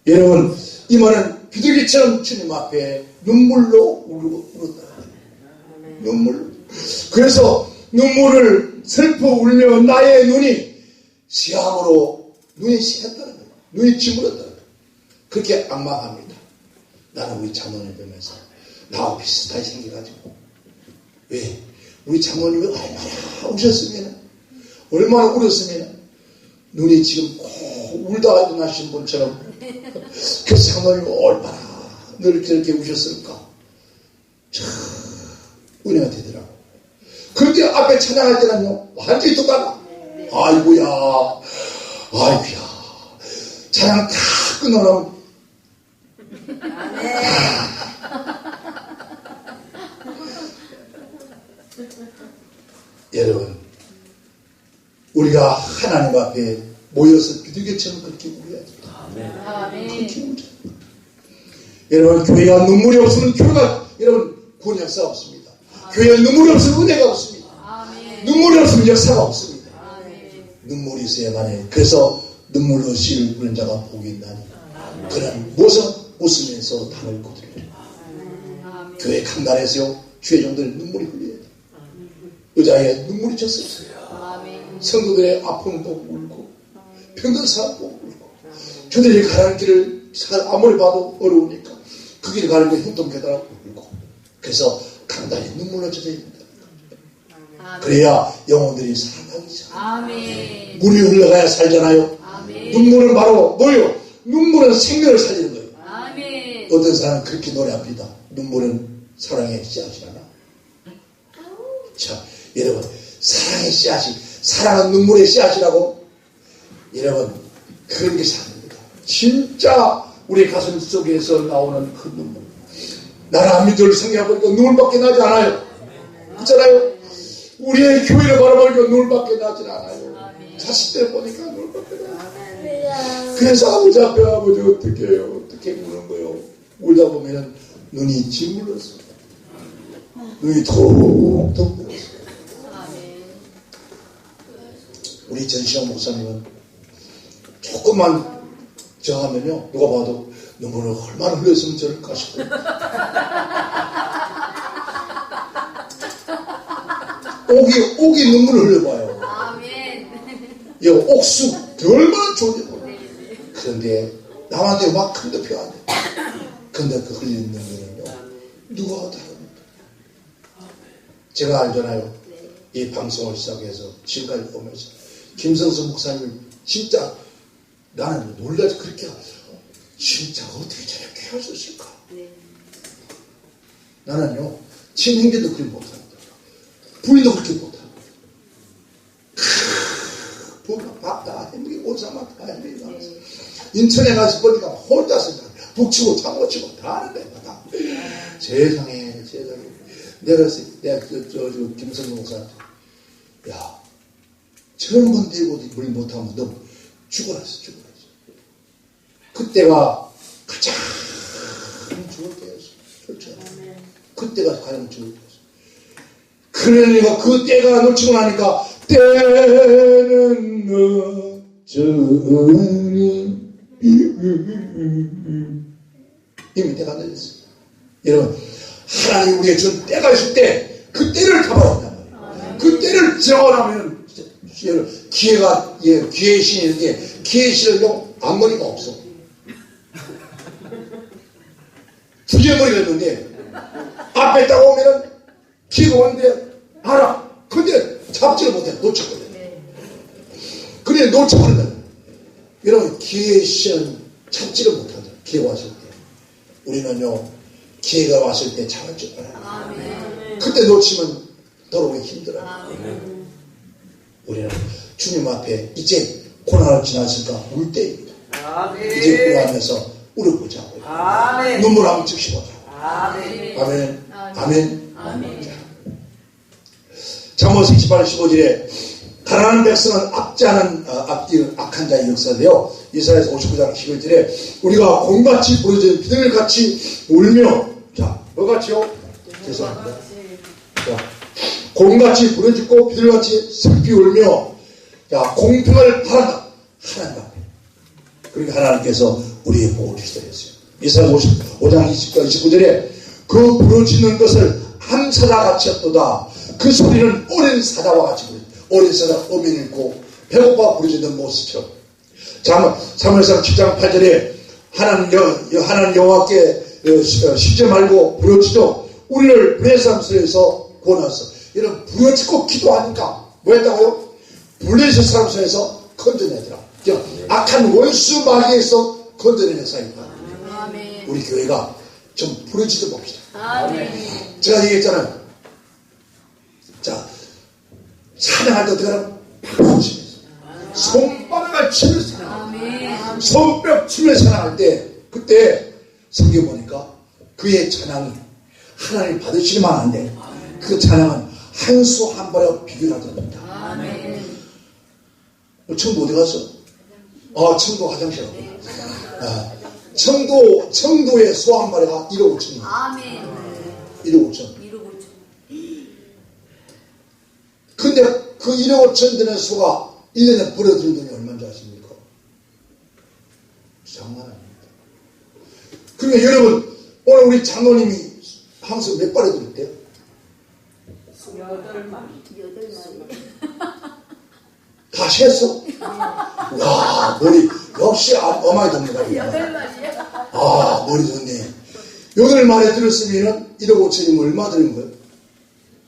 Speaker 1: 여러분 이 말은 비둘기처럼 주님 앞에 눈물로 울었다. 눈물로. 그래서 눈물을 슬퍼 울며 나의 눈이 시함으로 눈이 시했다는 거예요. 눈이 찌물었다는 거예요. 그렇게 악망합니다. 나는 우리 장모님 보면서 나하고 비슷하게 생겨가지고, 왜? 우리 장모님이 얼마나 우셨으면, 얼마나 울었으면, 눈이 지금 꼭 울다가 일어나신 분처럼 그 장모님이 얼마나 늘 그렇게 우셨을까? 참 은혜가 되더라고. 그런데 앞에 찬양할 때는요, 완전히 또 달라. 아이고야 찬양 다 끊어놓으면 여러분 우리가 하나님 앞에 모여서 비둘기처럼 그렇게 울어야 됩니다. 그렇게 울어야 됩니다. 여러분 교회가 눈물이 없으면 교회가 여러분 구원 역사가 없습니다. 교회에 눈물이 없으면 은혜가 없습니다. 눈물이 없으면 역사가 없습니다. 눈물이 있어야만 해요. 그래서 눈물로 씨를 부는 자가 복이 있나니 그는 무엇은 웃으면서 담을 거두리라. 교회 강단에서요 주의 종들은 눈물이 흘려야 돼요. 의자에 눈물이 젖었어요. 성도들의 아픔도 울고 병든 사람도 울고, 저들이 가는 길을 아무리 봐도 어려우니까 그 길을 가는 거 힘도 깨달아 울고, 그래서 강단이 눈물로 젖어야 된다. 그래야 영혼들이 살아나기 전 물이 흘러가야 살잖아요. 눈물은 바로 뭐요? 눈물은 생명을 살리는 거예요. 어떤 사람은 그렇게 노래합니다. 눈물은 사랑의 씨앗이라나. 자, 여러분 사랑의 씨앗이, 사랑은 눈물의 씨앗이라고. 여러분 그런 게 사랑입니다. 진짜 우리 가슴 속에서 나오는 그 눈물. 나는 안 믿을 생각해보니까 눈물밖에 나지 않아요. 그렇잖아요. 우리의 교회를 바라보니까 눈물밖에 나지 않아요. 자식들 보니까 눈물밖에 나지 않아요. 그래서 아버지 앞에 아버지 어떻게 해요? 어떻게 우는 거예요? 울다 보면 눈이 짓물렀어요. 눈이 톡톡 물었어요. 우리 전시영 목사님은 조금만 저하면요 누가 봐도 눈물을 얼마나 흘렸으면 저럴까 싶어요. 옥이 눈물을 흘려봐요. 이 옥수 얼마나 좋은지 몰라요. 그런데 남한테 막 큰데 표현해. 그런데 그 흘리는 눈물은요 누가 다릅니까? 제가 알잖아요. 이 방송을 시작해서 지금까지 보면서 김성수 목사님 진짜 나는 놀라서 그렇게 진짜 어떻게 저렇게 하셨을까? 나는요 친형제도 그렇게 못합니다. 부인도 그렇게 못합니다. 부부가 밥다 해먹이 옷사막 다 해먹이 나면서 인천에 가서 보니까 혼자서 북치고 장모치고 다 하는 거야. 다. 세상에 내가 김성수 목사한테 야 처음 되고 물 못하면 너 죽어라. 그때가 가장 좋을 때였어. 그렇죠. 그때가 가장 좋을 때였어. 그러니까 그 때가 놓치고 나니까 때는 늦었으니 이미 때가 늦었어요. 여러분 하나님 우리에게 준 때가 있을 때 그 때를 잡아야 한단 말이에요. 그 때를 지나가면 기회가 기회의 신이 있는데 기회의 신은요 앞머리가 없어. 두개머리가 있는데 앞에 딱 오면은 기회가 오는데 알아. 근데 잡지를 못해. 놓쳐버려. 그래 놓쳐버린다. 여러분 기회의 신은 잡지를 못하죠. 기회가 왔을 때. 우리는요 기회가 왔을 때 잡을 줄 알아요.
Speaker 3: 아멘.
Speaker 1: 그때 놓치면 돌아오기 힘들어요.
Speaker 3: 아멘.
Speaker 1: 우리는 주님 앞에 이제 고난을 지났으니까 울 때입니다.
Speaker 2: 아멘.
Speaker 1: 이제 고난에서 울어보자고요.
Speaker 2: 아멘.
Speaker 1: 눈물 한번 적시보자.
Speaker 2: 아멘.
Speaker 1: 아멘. 아멘.
Speaker 3: 아멘.
Speaker 1: 잠언 38, 15절에 가난한 백성은 앞지않은 악한 자의 역사인데요. 이사야서 59장 11절에 우리가 곰같이 부러진 비둘같이 울며 자 뭐같이요? 죄송합니다. 자, 곰같이 부러지고 비둘같이 슬피 울며 자 공평을 바란다. 하나님 앞에. 그러니까 하나님께서 우리의 복을 주시다 했어요. 이사야 55장 20절 29절에 그 부러지는 것을 한 사자같이 했도다. 그 소리는 어린 사자와 같이 부르다. 어린 사자 어민 읽고 배고파 부르짖는 모습처럼. 사무엘상 7장 8절에 하나님 여호와께 쉬지 말고 부르짖어 우리를 블레셋 손에서 구원하소서. 이런 부르짖고 기도하니까 뭐 했다고요? 블레셋 사람 손에서 건져내더라. 악한 원수 마귀에서 건져내는 사입니다.
Speaker 3: 아멘.
Speaker 1: 우리 교회가 좀 부르짖어 봅시다.
Speaker 3: 아멘.
Speaker 1: 제가 얘기했잖아요. 자, 찬양할 때 어떻게 하라고? 박수 치면서. 손바닥을 치면서 찬양.
Speaker 3: 아멘.
Speaker 1: 손뼉 치면서 찬양할 때, 그때 성경 보니까 그의 찬양이 하나님 받으시기만 한데, 그 찬양은 한 수 한 발에 비교하답니다.
Speaker 3: 아멘.
Speaker 1: 청도 어디 갔어? 청도 화장실. 청도의 소 한 마리가 1억 5천이에요.
Speaker 3: 아멘.
Speaker 1: 1억 5천.
Speaker 3: 이루고 주.
Speaker 1: 근데 그 1억 5천 되는 소가 1년에 벌어들인 돈이 얼마인 줄 아십니까? 장난 아닙니다. 그러면 여러분, 오늘 우리 장로님이 항상 몇 발에 들었대요?
Speaker 2: 8마리.
Speaker 3: 8마리.
Speaker 1: 다 셌어? 와, 머리, 역시 어마이 돕니다.
Speaker 3: 8마리요?
Speaker 1: 머리 좋네. 8마리 들었으면 1억 5천이면 얼마 드는 거예요?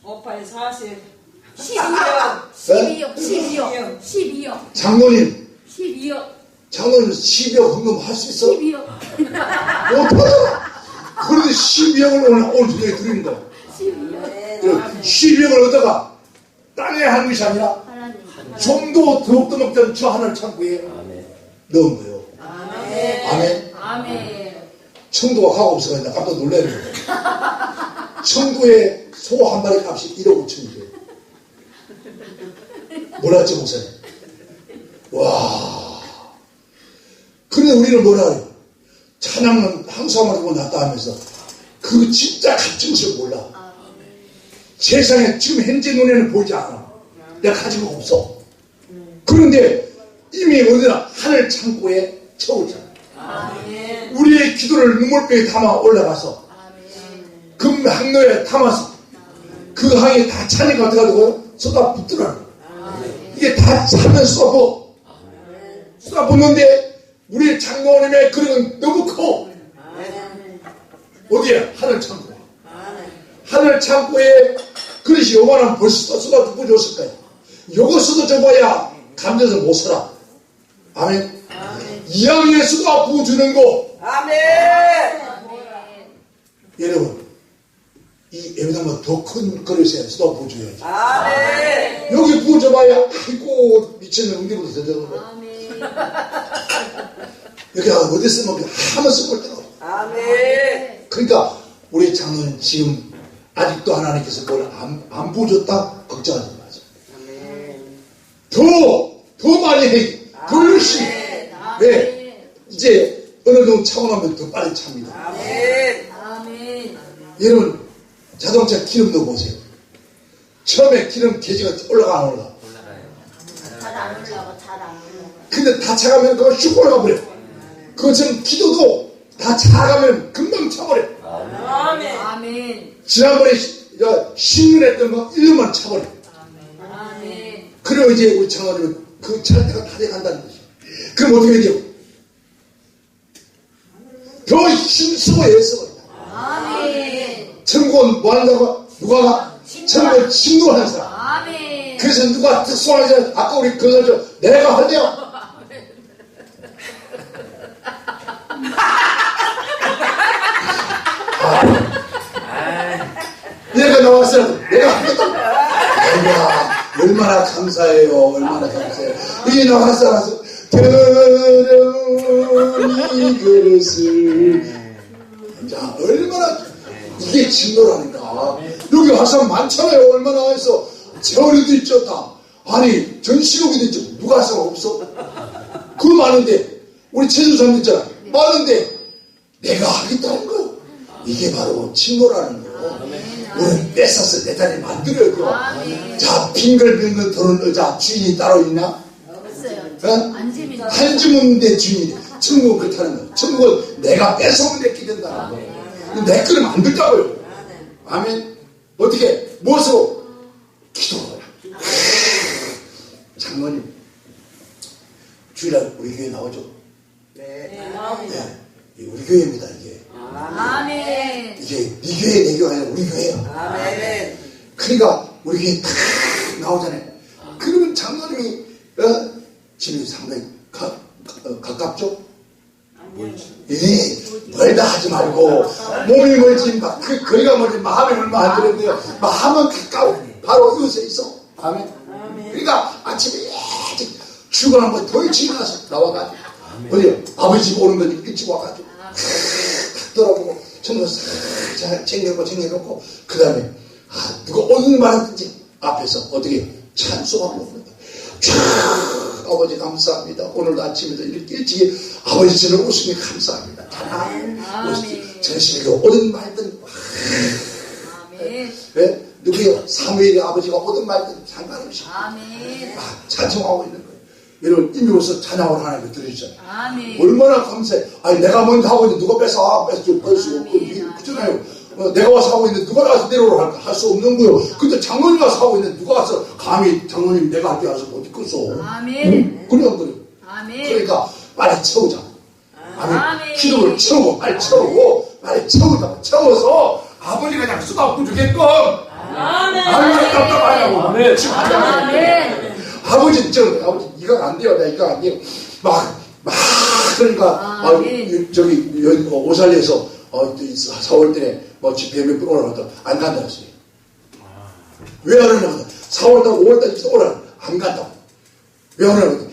Speaker 2: 5팔 40.
Speaker 3: 12억. 12억. 12억.
Speaker 1: 장로님,
Speaker 3: 12억.
Speaker 1: 장로님 12억 헌금 할 수 있어?
Speaker 3: 12억.
Speaker 1: 못하잖아. 그런데 12억을 오늘 저녁에 드리는 거야.
Speaker 3: 12억.
Speaker 1: 12억을 얻다가 땅에 한 것이 아니라
Speaker 3: 하나님.
Speaker 1: 좀도 더욱더 먹던 저 하늘 창고에 넣은 거예요.
Speaker 3: 아멘.
Speaker 1: 아멘.
Speaker 3: 아멘.
Speaker 1: 청도가 가고 없어서 나 깜짝 놀라는 거예요. 청도에 소 한 마리 값이 1억 5천이죠. 몰랐죠, 목사님? 와. 그런데 우리는 뭐라 그래요? 찬양은 항상 하고 낫다 하면서 그 진짜 값진 것을 몰라. 세상에 지금 현재 눈에는 보이지 않아. 내가 가진 거 없어. 그런데 이미 어디나 하늘 창고에 채우잖아.
Speaker 2: 아멘.
Speaker 1: 우리의 기도를 눈물병에 담아 올라가서 금 항로에 담아서 그 항이 다 차니까 어떻게 하더라고요? 쏟아 붓더라고요. 이게 다 차면 쏟아부. 쏟아붓는데 우리 장로님의 그릇은 너무 커. 어디에? 하늘 창고. 하늘 창고에 그릇이 요만하면 벌써 쏟아 부어줬을 거야. 요거 쏟아줘봐야 감정에서 못 살아. 아멘. 이왕에 쏟아 부어주는 거.
Speaker 2: 아멘.
Speaker 1: 여러분, 이 예배당보다 더 큰 그릇에 쏟아 부어줘야지.
Speaker 2: 아멘.
Speaker 1: 여기 부어줘봐야 아이고 미쳤네 응대보다 더 되는 거야.
Speaker 3: 아멘.
Speaker 1: 여기 어디 쓰면 하면 쓸 데가 없어.
Speaker 2: 아멘.
Speaker 1: 그러니까 우리 장로는 지금 아직도 하나님께서 그걸 안 부어줬다 걱정하지 마세요. 더 많이 해. 더 열심히. 왜? 이제 어느 정도 차원하면 더 빨리 찹니다.
Speaker 2: 아멘.
Speaker 3: 아멘.
Speaker 1: 여러분 자동차 기름 넣어보세요. 처음에 기름 게지가 올라가 안 올라가?
Speaker 3: 잘 안 올라가. 잘 안 올라가.
Speaker 1: 근데 다 차가면 그거 슉 올라가 버려. 그것처럼 기도도 다 차가면 금방 차버려.
Speaker 2: 아멘.
Speaker 3: 아멘.
Speaker 1: 지난번에 신문했던 거 1년만 차버려.
Speaker 3: 아멘.
Speaker 1: 그리고 이제 우리 장로님은 그 찰 때가 다 돼간다는 거죠. 그럼 어떻게 돼요? 더 힘쓰고 애쓰고.
Speaker 3: 아멘.
Speaker 1: 천국은 뭐 한다고? 누가 가? 천국은 침노하는 사람.
Speaker 3: 아멘.
Speaker 1: 그래서 누가 특수하게 아까 우리 그거죠. 내가 할래요. 하더라도 내가 하겠다. 얼마나 감사해요. 얼마나 감사해요. 이 나와서 더러니 그릇을 자 얼마나 이게 진노라니까. 여기 화상 많잖아요. 얼마나 해서 재활이도 있었다. 아니 전시록이도 있죠. 누가 할 사람 없어? 그 많은데 우리 최주사님 있잖아. 많은데 내가 하겠다는 거예요. 이게 바로 진노라는 거. 우리는 뺏어서 내 자리에 만들어야 돼요. 자 빙글빙글 도는 의자 주인이 따로 있나?
Speaker 3: 없어요.
Speaker 1: 어?
Speaker 3: 앉으면
Speaker 1: 한 주문 내 주인이 천국은 그렇다는 거예요. 천국은 내가 뺏어오면 내게 된다는 거예요. 내 거를 만들자고요. 아멘. 어떻게? 무엇으로? 기도로. 장모님 주일날 우리 교회 나오죠?
Speaker 2: 네, 나옵니다.
Speaker 1: 네. 우리 교회입니다. 이게
Speaker 3: 아멘.
Speaker 1: 이게 네 교회 내 교회 아니라 우리 교회예요.
Speaker 2: 아멘.
Speaker 1: 그러니까 우리 교회 탁 나오잖아요. 그러면 장모님이 집이 상당히 가깝죠? 예, 멀다 하지 말고 몸이 멀지 막 거리가 멀지 마음이 얼마 안 되는데요. 마음은 가까워 바로 이곳에 있어. 아멘. 그러니까 아침에 일찍 출근한 거 일찍 일어나서 나와가지고 어디 아버지 집 오는 건 일찍 와가지고 탁 돌아보고 전부 싹 챙겨놓고 그 다음에 누가 오는 말하든지 앞에서 어떻게 찬송하고 오는 거야. 쫙 아버지 감사합니다. 오늘도 아침에도 이렇게 일찍 아버지 저를 오시니 감사합니다. 전시회가 오든 말든
Speaker 3: 아멘.
Speaker 1: 왜? 누구요? 사무엘의 아버지가 오든 말든 상관없이
Speaker 3: 아멘.
Speaker 1: 찬송하고 있는 거예요. 여러분 이미로서 찬양을 하나님께 들으셨잖아요.
Speaker 3: 아멘.
Speaker 1: 얼마나 감사해. 아니 내가 먼저 하고 있는데 누가 뺏어줄 것이고 그렇잖아요. 내가 와서 하고 있는데 누가 와서 내려오라 할까? 할 수 없는 거예요. 근데 장모님 와서 하고 있는데 누가 와서 감히 장모님 내가 할게 와서 어디 끄서.
Speaker 3: 아멘.
Speaker 1: 그래요 그래요.
Speaker 3: 아멘.
Speaker 1: 그러니까 빨리 채우자. 아멘.
Speaker 3: 아멘.
Speaker 1: 기도를 채우고 빨리 채우고 빨리 채워서 아버지가 그냥 쏟아붓고 주게끔. 얼마나 답답하냐고.
Speaker 4: 아멘.
Speaker 1: 지금 안 돼. 아버지 이거 안 돼요. 내가 이거 안 돼요. 막 그러니까 저기 오살리에서 4월 달에 집회 몇 번 오라고 안 간다 했어요. 왜 안 오냐고. 4월달 5월달 오라 안 간다고. 왜 안 오냐고.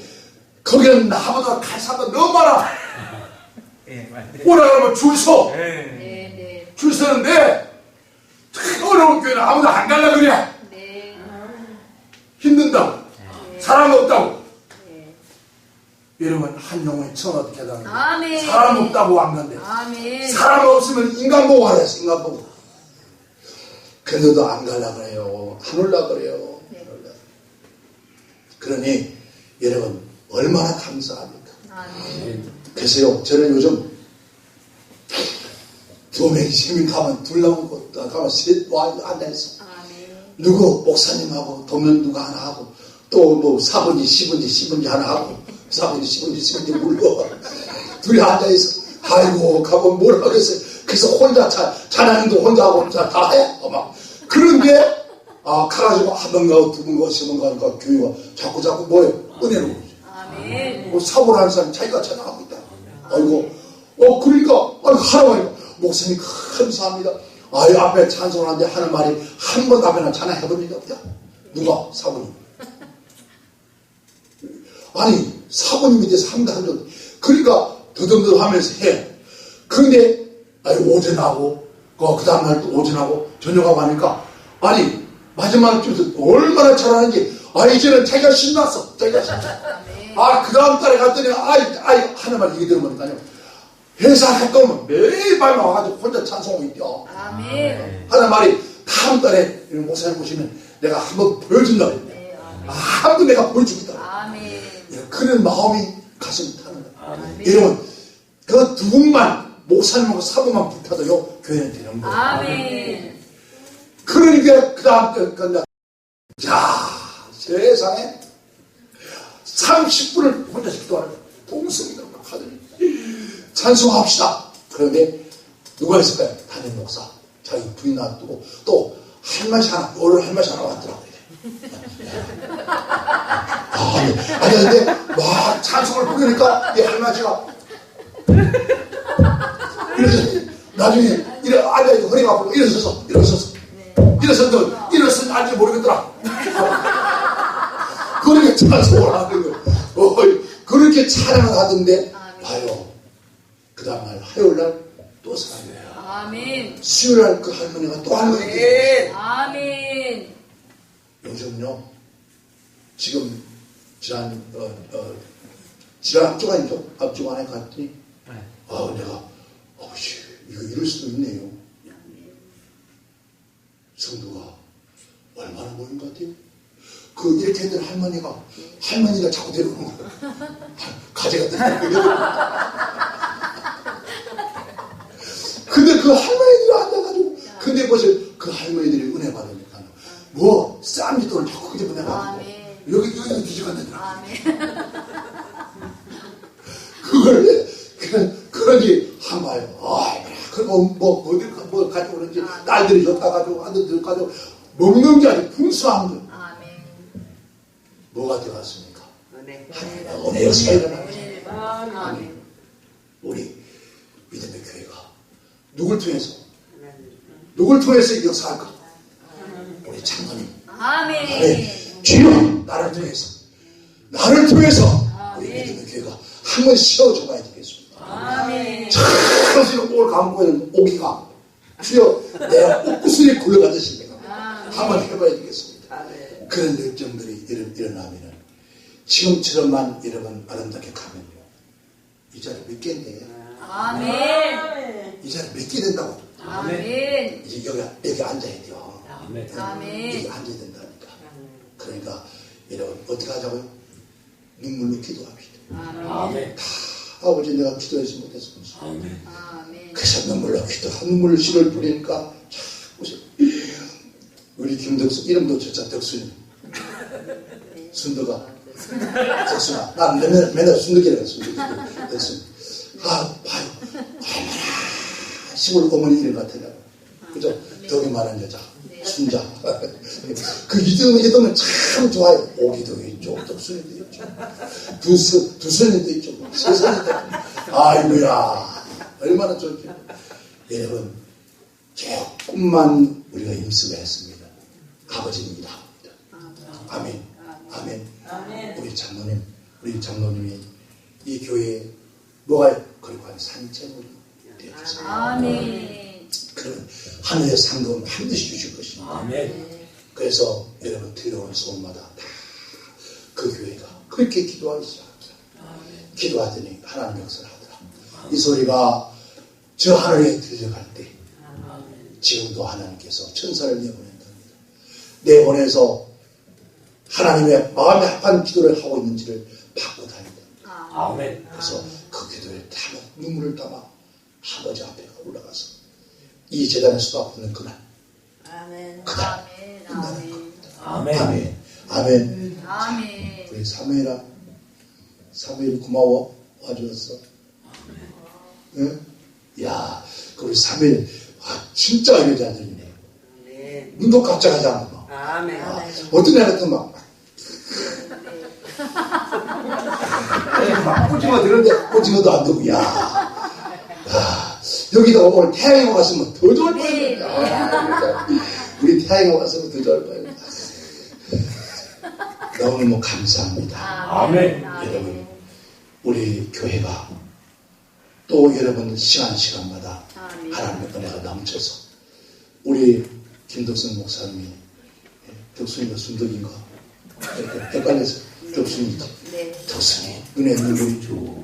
Speaker 1: 거기는 나보다 갈 사람도 너무 많아. 오라 그러면 줄 서.
Speaker 3: 네.
Speaker 1: 줄 서는데 어려운 교회는 아무도 안 갈라 그래.
Speaker 3: 네.
Speaker 1: 힘든다고. 사람 없다고. 여러분 한 영혼이 천 어떻게 하다는 거예요.
Speaker 3: 아멘.
Speaker 1: 사람 없다고 안 간대.
Speaker 3: 아멘.
Speaker 1: 사람 없으면 인간 보고 하라 했어. 인간 보고. 근데도 안 갈라 그래요. 안 올라 그래요. 그러니 여러분 얼마나 감사합니까.
Speaker 3: 아멘.
Speaker 1: 그래서요 저는 요즘 도매기 시민 가면 둘 나오고 가면 셋 와 앉아있어. 누구 목사님하고 도면 누가 하나 하고 또 뭐 4분지 10분지 하나 하고 4분지 10분지 물고 둘이 앉아있어. 아이고 가면 뭘 하겠어요. 그래서 혼자 찬양도 혼자 하고 다 해. 막 그런데 가가지고 한 번 가고 두 번 가고 세 번 가니까 교회가 자꾸 뭐예요? 은혜로
Speaker 3: 아멘.
Speaker 1: 뭐 사고를 하는 사람이 자기가 찬양하고 있다. 아이고 그러니까 하나님 목사님 감사합니다. 앞에 찬송하는데 하는 말이 한 번 앞에는 찬양해본 적이 없다. 누가? 사부님. 아니 사부님 밑에서 한 적. 그러니까 더듬더 하면서 해. 그런데 오전하고 그 다음날 또 오전하고 저녁하고 하니까 아니 마지막 주에서 얼마나 잘하는지 이제는 자기가 신났어. 그 다음 달에 갔더니 하는 말 얘기 들으면 회사 할 거면 매일 밤에 와가지고 혼자 찬송하고 있대요.
Speaker 3: 아멘.
Speaker 1: 하는 말이 다음 달에 목사님 보시면 내가 한번 보여준다. 한번 내가 보여주겠다.
Speaker 3: 아멘.
Speaker 1: 그런 마음이 가슴이 타는 거예요. 여러분 그 두 분만 목사님하고 사부만 불타도요 교회는 되는 거예요.
Speaker 3: 아멘.
Speaker 1: 그러니까 그 다음 세상에 30분을 혼자 기도하는 동성이들 막 하더니 찬송합시다. 그런데 누가 있을까요? 담임 목사. 자기 부인 놔두고 또 할머니 하나, 오늘 할머니 하나 왔더라고요. 근데 막 찬송을 부르니까 이 할머니가 그래서 나중에 앉아있고 허리가 아프고 일어서서 일어선다. 일어선 알지 모르겠더라. 그렇게 찬송을 하는 거. 그렇게 찬양을 하던데 봐요. 그 다음날 화요일날 또 사람이에요.
Speaker 3: 아멘.
Speaker 1: 수요일날 그 할머니가 또 할머니 돼요.
Speaker 3: 아멘.
Speaker 1: 요즘요 지금 지난 앞주간에 갔더니 내가 이거 이럴 수도 있네요. 성도가 얼마나 모인 것 같아요? 이렇게 했던 할머니가 자꾸 데려오는 거예요. 가재가 데려오는 근데 그 할머니들이 앉아가지고, 근데 벌써 그 할머니들이 은혜 받으니까, 쌈짓돈을 자꾸 그대 보내가지고, 여기 뒤져갔는데. 그러니, 한 말, 그리고 어딜 가져오는지, 딸들이 좋다 가지고, 아들들 가지고, 먹는 게 아니고 풍성한 거예요. 뭐가 되었습니까? 은혜 역사가 일어나고 우리 믿음의 교회가 누굴 통해서 역사할까? 우리 장로님.
Speaker 3: 아멘.
Speaker 1: 주여 나를 통해서 우리 믿음의 교회가 한번 세워줘봐야 되겠습니다.
Speaker 3: 아멘.
Speaker 1: 참으시는 옥을 감고 있는 오기가 주여 내가 옥구슬이 굴러가듯이 내가 한번 해봐야 되겠습니다. 그런 열정들이 일어나면은 지금처럼만 여러분 아름답게 가면요 이 자리 몇 개인데
Speaker 3: 아멘.
Speaker 1: 이 자리 몇 개 된다고
Speaker 3: 아멘.
Speaker 1: 이제 여기 앉아야 돼요.
Speaker 3: 아멘.
Speaker 1: 여기 앉아야 된다니까. 그러니까 여러분 어떻게 하자고요? 눈물로 기도합시다.
Speaker 3: 아멘.
Speaker 1: 아버지 내가 기도하지 못해서
Speaker 3: 아멘.
Speaker 1: 그래서 눈물로 눈물을 씨를 뿌리니까 자꾸 우리 김덕수 이름도 저자 덕순이 순덕아 덕순아 난 맨날 순덕이라고 덕순이 봐요 얼마나 시골 어머니 이름 같으냐고 그죠? 덕이 많은 여자 순자 그 이름은 참 좋아요. 오기도 있죠 덕순이도 있죠 두순이도 있죠 세선이도 있죠 아이고야 얼마나 좋죠. 여러분 조금만 우리가 힘쓰고 했습니다. 아버지님이 다 합니다. 아멘. 우리 장로님이 이 교회에 뭐가 그리고 한 산책으로 되어주세요.
Speaker 3: 아멘.
Speaker 1: 그런 하늘의 상급은 반드시 주실 것입니다.
Speaker 4: 아멘.
Speaker 1: 그래서 여러분 들어오는 소원마다 다 그 교회가 그렇게 기도하기 시작합니다. 기도하더니 하나님 역사를 하더라. 이 소리가 저 하늘에 들려갈 때 지금도 하나님께서 천사를 내보낸답니다. 내보내서 하나님의 마음에 합한 기도를 하고 있는지를 받고 다닌다.
Speaker 4: 아멘.
Speaker 1: 그래서 그 기도에 담아 눈물을 담아 아버지 앞에 올라가서 이 재단에 수박받는 그날 그날 끝나는 겁니다.
Speaker 4: 아멘.
Speaker 1: 아멘. 우리 사무엘이 고마워 와주었어. 응? 야, 그 우리 사무엘 진짜 은혜 잘 들리네. 눈도 깜짝하지 않고 어떤 애 같은 막 오징어 들는데 오징어도 안 되고 야 여기다 오늘 태양이 왔으면 더 좋을 뻔했네. 우리 태양이 왔으면 더 좋을 뻔했네. 너무 감사합니다.
Speaker 4: 아멘.
Speaker 1: 여러분 우리 교회가 또 여러분 시간마다 하나님의 은혜가 넘쳐서 우리 김덕순 목사님이 덕순이가 순덕인가 헷갈려서 덕순이지. 덕순이 눈에 눈물이 쭉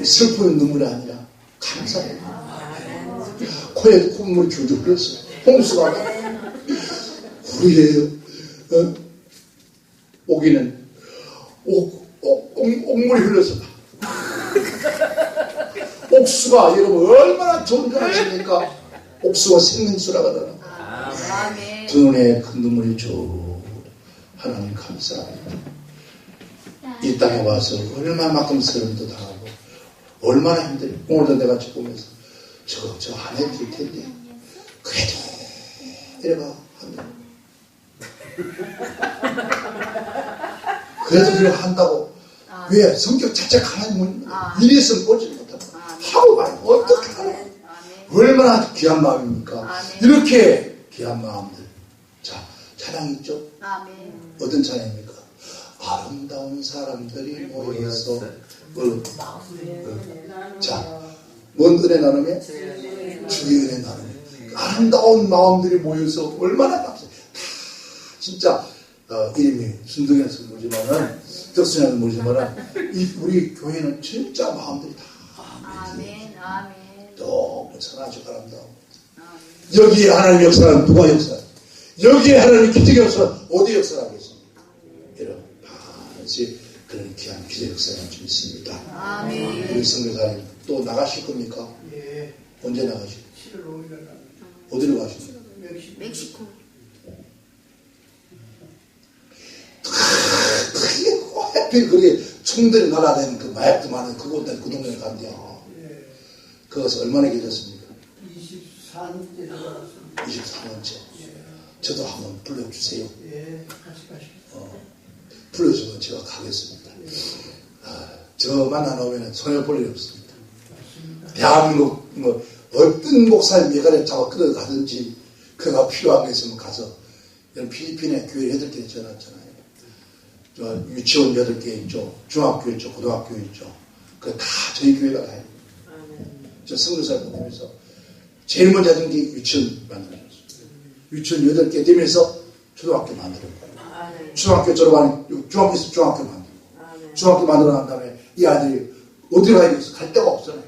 Speaker 1: 슬픈 눈물이 아니라 감사해요. 코에 콧물이 줄줄 흘렀어요. 홍수가 우리의 오기는 옥물이 흘러서 옥수가 여러분 얼마나 좋은 줄 아십니까? 옥수가 생명수라고 하더라고요. 두 눈에 큰 눈물이 쭉 하나님 감사합니다. 이 땅에 와서 얼마만큼 세련도 당하고 얼마나 힘들어. 오늘도 내가 보면서 저 안 해도 될 텐데 그래도 이래가 하면 그래도 이렇게 한다고 왜 성격 자체가 하나님은 이래서 보지 못하고 하고 말고 어떻게 하나 얼마나 귀한 마음입니까? 이렇게 귀한 마음들. 자, 찬양 있죠?
Speaker 3: 아멘.
Speaker 1: 어떤 찬양입니까? 아름다운 사람들이 모여서 자, 뭔 은혜 나눔에? 주의 은혜 나눔에. 아름다운 마음들이 모여서 얼마나 감사해. 다 진짜 이름이 순둥이라서 모르지만은 덕순이라서 모르지만은 우리 교회는 진짜 마음들이 다
Speaker 3: 아멘. 아멘.
Speaker 1: 너무 선하시고 아름다워. 여기에 하나님 역사는 누가 역사해? 여기에 하나님 기적 역사는 어디 역사하겠습니까? 이런 반드시 그런 귀한 기적 역사가 좀 있습니다.
Speaker 3: 아멘.
Speaker 1: 우리 선교사님 또 나가실 겁니까?
Speaker 5: 예.
Speaker 1: 언제 나가실?
Speaker 5: 7월 5일 날
Speaker 1: 어디로 가십니까?
Speaker 3: 멕시코.
Speaker 1: 그게 꼭 하필 그게 총들이 날아다니는 그 마약도 많은 그곳에 그 동네에 간대요.
Speaker 5: 예.
Speaker 1: 그것을 얼마나 계셨습니까?
Speaker 5: 24년째 들어갔습니다.
Speaker 1: 24년째. 저도 한번 불러주세요.
Speaker 5: 예. 같이 가시죠.
Speaker 1: 불러주면 제가 가겠습니다. 저만 안 오면 손해 볼 일 없습니다. 대한민국 뭐 어떤 목사님 예가를 잡아 끌어가든지 그가 필요한 게 있으면 가서 이런 필리핀에 교회 8개 지어놨잖아요. 저 유치원 8개 있죠. 중학교 있죠. 고등학교 있죠. 그 다 저희 교회가 다예요. 저 선교사를 보내면서 제일 먼저 하던 게 유치원 만들어졌어요. 유치원 8개 되면서 초등학교 만들었고 중학교 졸업하는 중학교에서 중학교 만들고 중학교 만들어 난 다음에 이 아들이 어디 가야겠어? 갈 데가 없잖아요.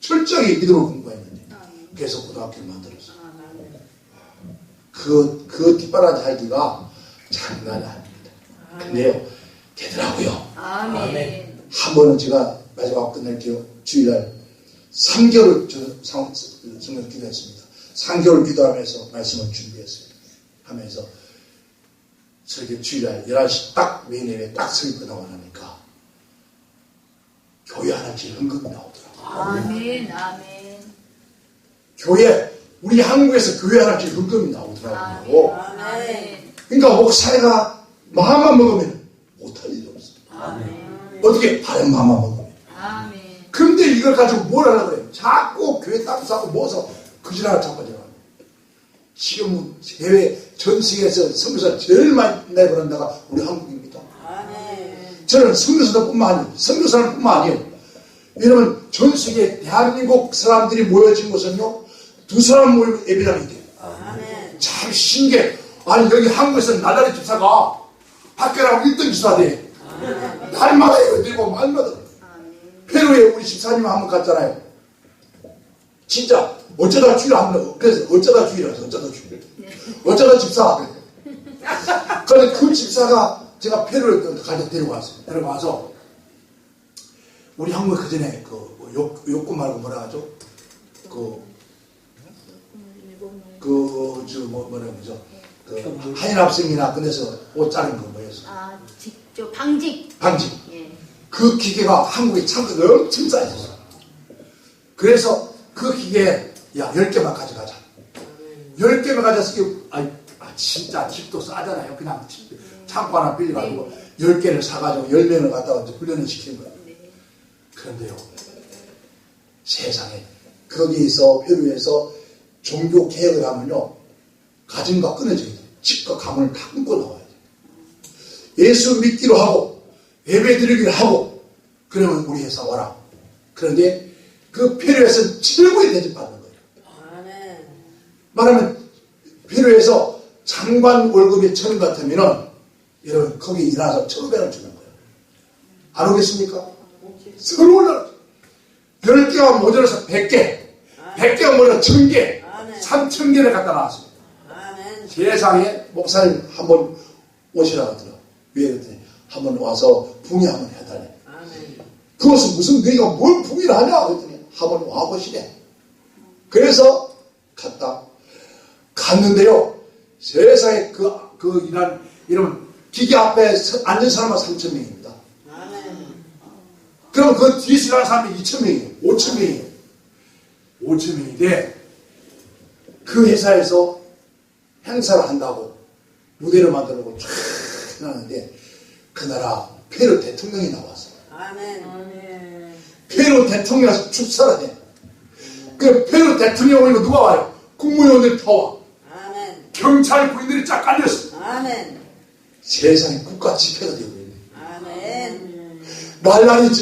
Speaker 1: 철저히 믿음을 공부했는데 그래서 고등학교를 만들었어요. 그 뒷바라지 살기가 장난이 아닙니다. 근데요 되더라고요.
Speaker 3: 아멘.
Speaker 1: 한 번은 제가 마지막 끝낼게요. 주일날 3개월 성경 기도했습니다. 3개월 기도하면서 말씀을 준비했어요. 하면서 설교 주일날 11시 딱 메인 예배 딱 설교 나와 나니까 교회 하나씩 헌금이 나오더라고요.
Speaker 3: 아멘. 아멘.
Speaker 1: 교회 우리 한국에서 교회 하나씩 헌금이 나오더라고요.
Speaker 3: 아멘.
Speaker 1: 그러니까 목사가 마음만 먹으면 못할 일이 없어요.
Speaker 3: 아멘.
Speaker 1: 어떻게 다른 마음만 먹으면.
Speaker 3: 아멘.
Speaker 1: 근데 이걸 가지고 뭘 하려고 그래요? 자꾸 교회 땅 사고 모아서 그지랄을 잡아져요. 지금 해외 전 세계에서 선교사 제일 많이 내보낸 데가 우리 한국입니다. 저는 선교사들뿐만 아니에요. 선교사들뿐만 아니에요. 왜냐면 전 세계 대한민국 사람들이 모여진 곳은요. 2사람 모이면 예배당이 돼요. 참 신기해. 아니 여기 한국에서는 나다리 집사가 밖에 나가고 1등 집사 돼. 날마다 이거 들고 말마다. 페루에 우리 집사님 한번 갔잖아요. 진짜 어쩌다 주일 한번 그래서 어쩌다 주일이라서 어쩌다 집사. 그런데 그 집사가 제가 페루에 가서 데려갔어요. 데려가서 우리 한국에 그 전에 욕구 말고 뭐라 하죠? 뭐라 그러죠? 한인 학생이나 그래서 옷 자른 거 뭐였어?
Speaker 3: 직접 방직. 예.
Speaker 1: 그 기계가 한국에 참고 엄청 싸있었어. 그래서 그 기계에 야 10개만 가져가자. 10개만 가져서 진짜 집도 싸잖아요. 그냥 창고 하나 빌려가지고 10개를 사가지고 10명을 갖다가 훈련을 시킨 거예요. 그런데요 세상에 거기서 페루에서 종교 개혁을 하면요 가정과 끊어져야 돼요. 집과 가문을 다 끊고 나와야 돼요. 예수 믿기로 하고 예배 드리기로 하고 그러면 우리 회사 와라. 그런데 그 페루에서는 최고의 대접 받는 거예요. 말하면 페루에서 장관 월급이 1,000원 같으면은 여러분 거기 일하서 1,500원 주는 거예요. 안 오겠습니까? 서로 올라 10개가 모자라서 100개 100개가 모자라서 1,000개 3,000개를 갖다 놨습니다. 세상에 목사님 한번 오시라고 하더라고요. 왜 그랬더니 한번 와서 붕이 한번 해달래. 그것은 무슨 너희가 뭘 붕이를 하냐 그랬더니 한번 와보시래. 그래서 갔는데요 세상에 그 일한 이러면 기계 앞에 앉은 사람은 3,000명입니다. 그럼 그 뒤에서 일하는 사람이 2,000명이에요. 5,000명이에요. 5,000명인데 그 회사에서 행사를 한다고 무대를 만들고 쫙 해놨는데 그 나라 페루 대통령이 나왔어요. 페루 대통령에서 축사를 해. 그 페루 대통령을 누가 와요? 국무위원들이 다 와. 경찰 부인들이 쫙 깔렸어.
Speaker 2: 아멘.
Speaker 1: 세상에 국가 지폐가 되어버렸네.
Speaker 2: 아멘.
Speaker 1: 날라리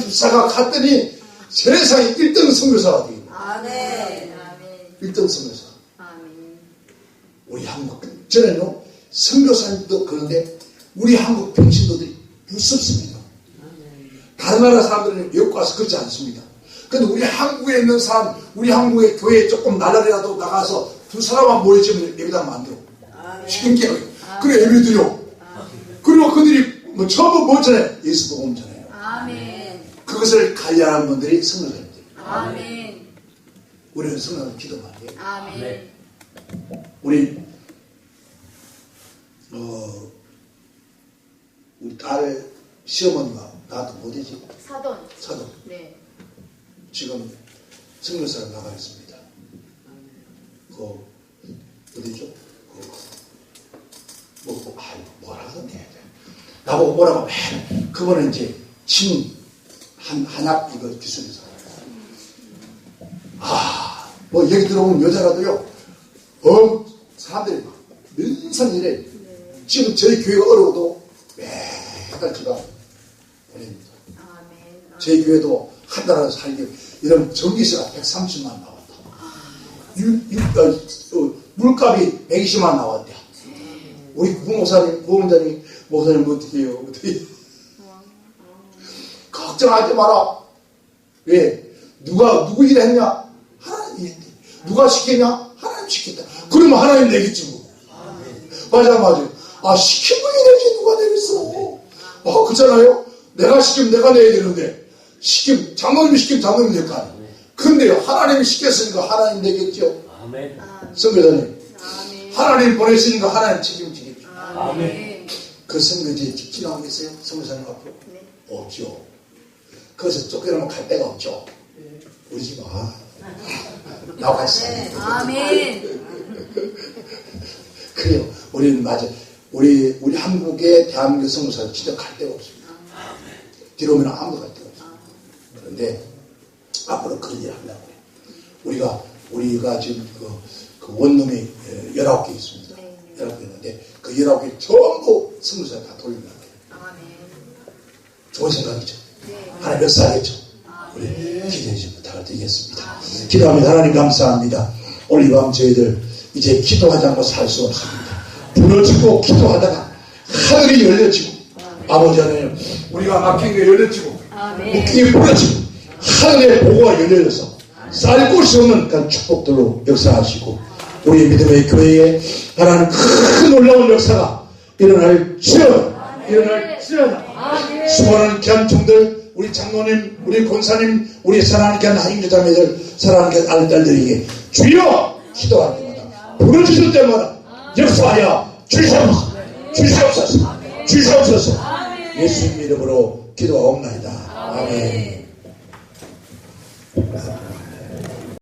Speaker 1: 집사가 갔더니 세상에 1등 선교사가 되겠네.
Speaker 2: 아멘.
Speaker 1: 1등 선교사.
Speaker 3: 아멘.
Speaker 1: 우리 한국 전에는 선교사님도 그런데 우리 한국 평신도들이 무섭습니다. 다른 나라 사람들은 외국 가서 그렇지 않습니다. 근데 우리 한국에 있는 사람, 우리 한국의 교회에 조금 나날이라도 나가서 두 사람만 모여지면 예배당 만들어. 신기하게. 그래 예배 드려. 그리고 그들이 뭐 처음 뭐잖아요. 예수 복음 전해요.
Speaker 3: 아멘.
Speaker 1: 그것을 관리하는 분들이 선교사님들.
Speaker 3: 아멘.
Speaker 1: 우리는 성령을 기도만 해요.
Speaker 3: 아멘.
Speaker 1: 우리 우리 딸 시어머니가 나한테 뭐되지?
Speaker 3: 사돈. 네.
Speaker 1: 지금 선교사를 나가 있습니다. 어디죠? 뭐라 하던데. 나보고 뭐라고 해. 그거는 이제 한약 이거 기술에서. 뭐 여기 들어오는 여자라도요. 사람들이 막 면상 이래. 지금 저희 교회가 어려워도 매달 제가 보냅니다. 저희 교회도 한 달 안에 살기 이런 전기세가 130만 나왔다. 물값이 120만 나왔대. 우리 부목사님 어떻게 해요? 걱정하지 마라. 왜? 누구 일했냐? 하나님 일했대. 누가 시켰냐? 하나님 시켰다. 그러면 하나님 내겠지 뭐. 맞아. 시킨 분이 내지 누가 내겠어. 그렇잖아요? 내가 시키면 내가 내야 되는데 장로님이 시키면 장로님이 될 거 아니에요. 근데 하나님이 시켰으니까 하나님 내겠죠.
Speaker 4: 아멘.
Speaker 1: 선교사님. 하나님 보냈으니까 하나님 책임지겠죠.
Speaker 4: 아멘.
Speaker 1: 그 선교지에 기도하고 계세요? 선교사님 앞으로?
Speaker 3: 네.
Speaker 1: 없죠. 거기서 쫓겨나면 갈 데가 없죠. 우리 집 나와 있어요.
Speaker 3: 아멘.
Speaker 1: 그래요. 우리는 맞아. 우리 한국의 대한민국 선교사를 진짜 갈 데가 없습니다. 뒤로 오면 아무도 갈 데가 없습니다. 그런데 앞으로 그런 일을 하려고 해요. 우리가 지금 그 원룸이 19개 있습니다. 19개 있는데 그 19개 전부 선교사 다 돌리려고 해요. 좋은 생각이죠. 하나님 역사하겠죠. 우리 기도해 주시면 부탁을 드리겠습니다. 기도합니다. 하나님 감사합니다. 오늘 이 밤 저희들 이제 기도하지 않고 살 수 없습니다. 부러지고 기도하다가 하늘이 열려지고 아버지 하나님 우리가 막힌 게 열려지고 묶임이 부러지고 하늘의 보고가 열려져서 쌀 곳이 없는 그런 축복들로 역사하시고 우리 믿음의 교회에 하나님 큰 놀라운 역사가 일어날지어다. 수많은 귀한 종들 우리 장로님 우리 권사님 우리 사랑하는 귀한 하인교자매들 사랑하는 귀한 아들딸들에게 주여 기도할 때마다 부르짖을 때마다 역사하여 주시옵소서 예수님 이름으로 기도하옵나이다. 아멘.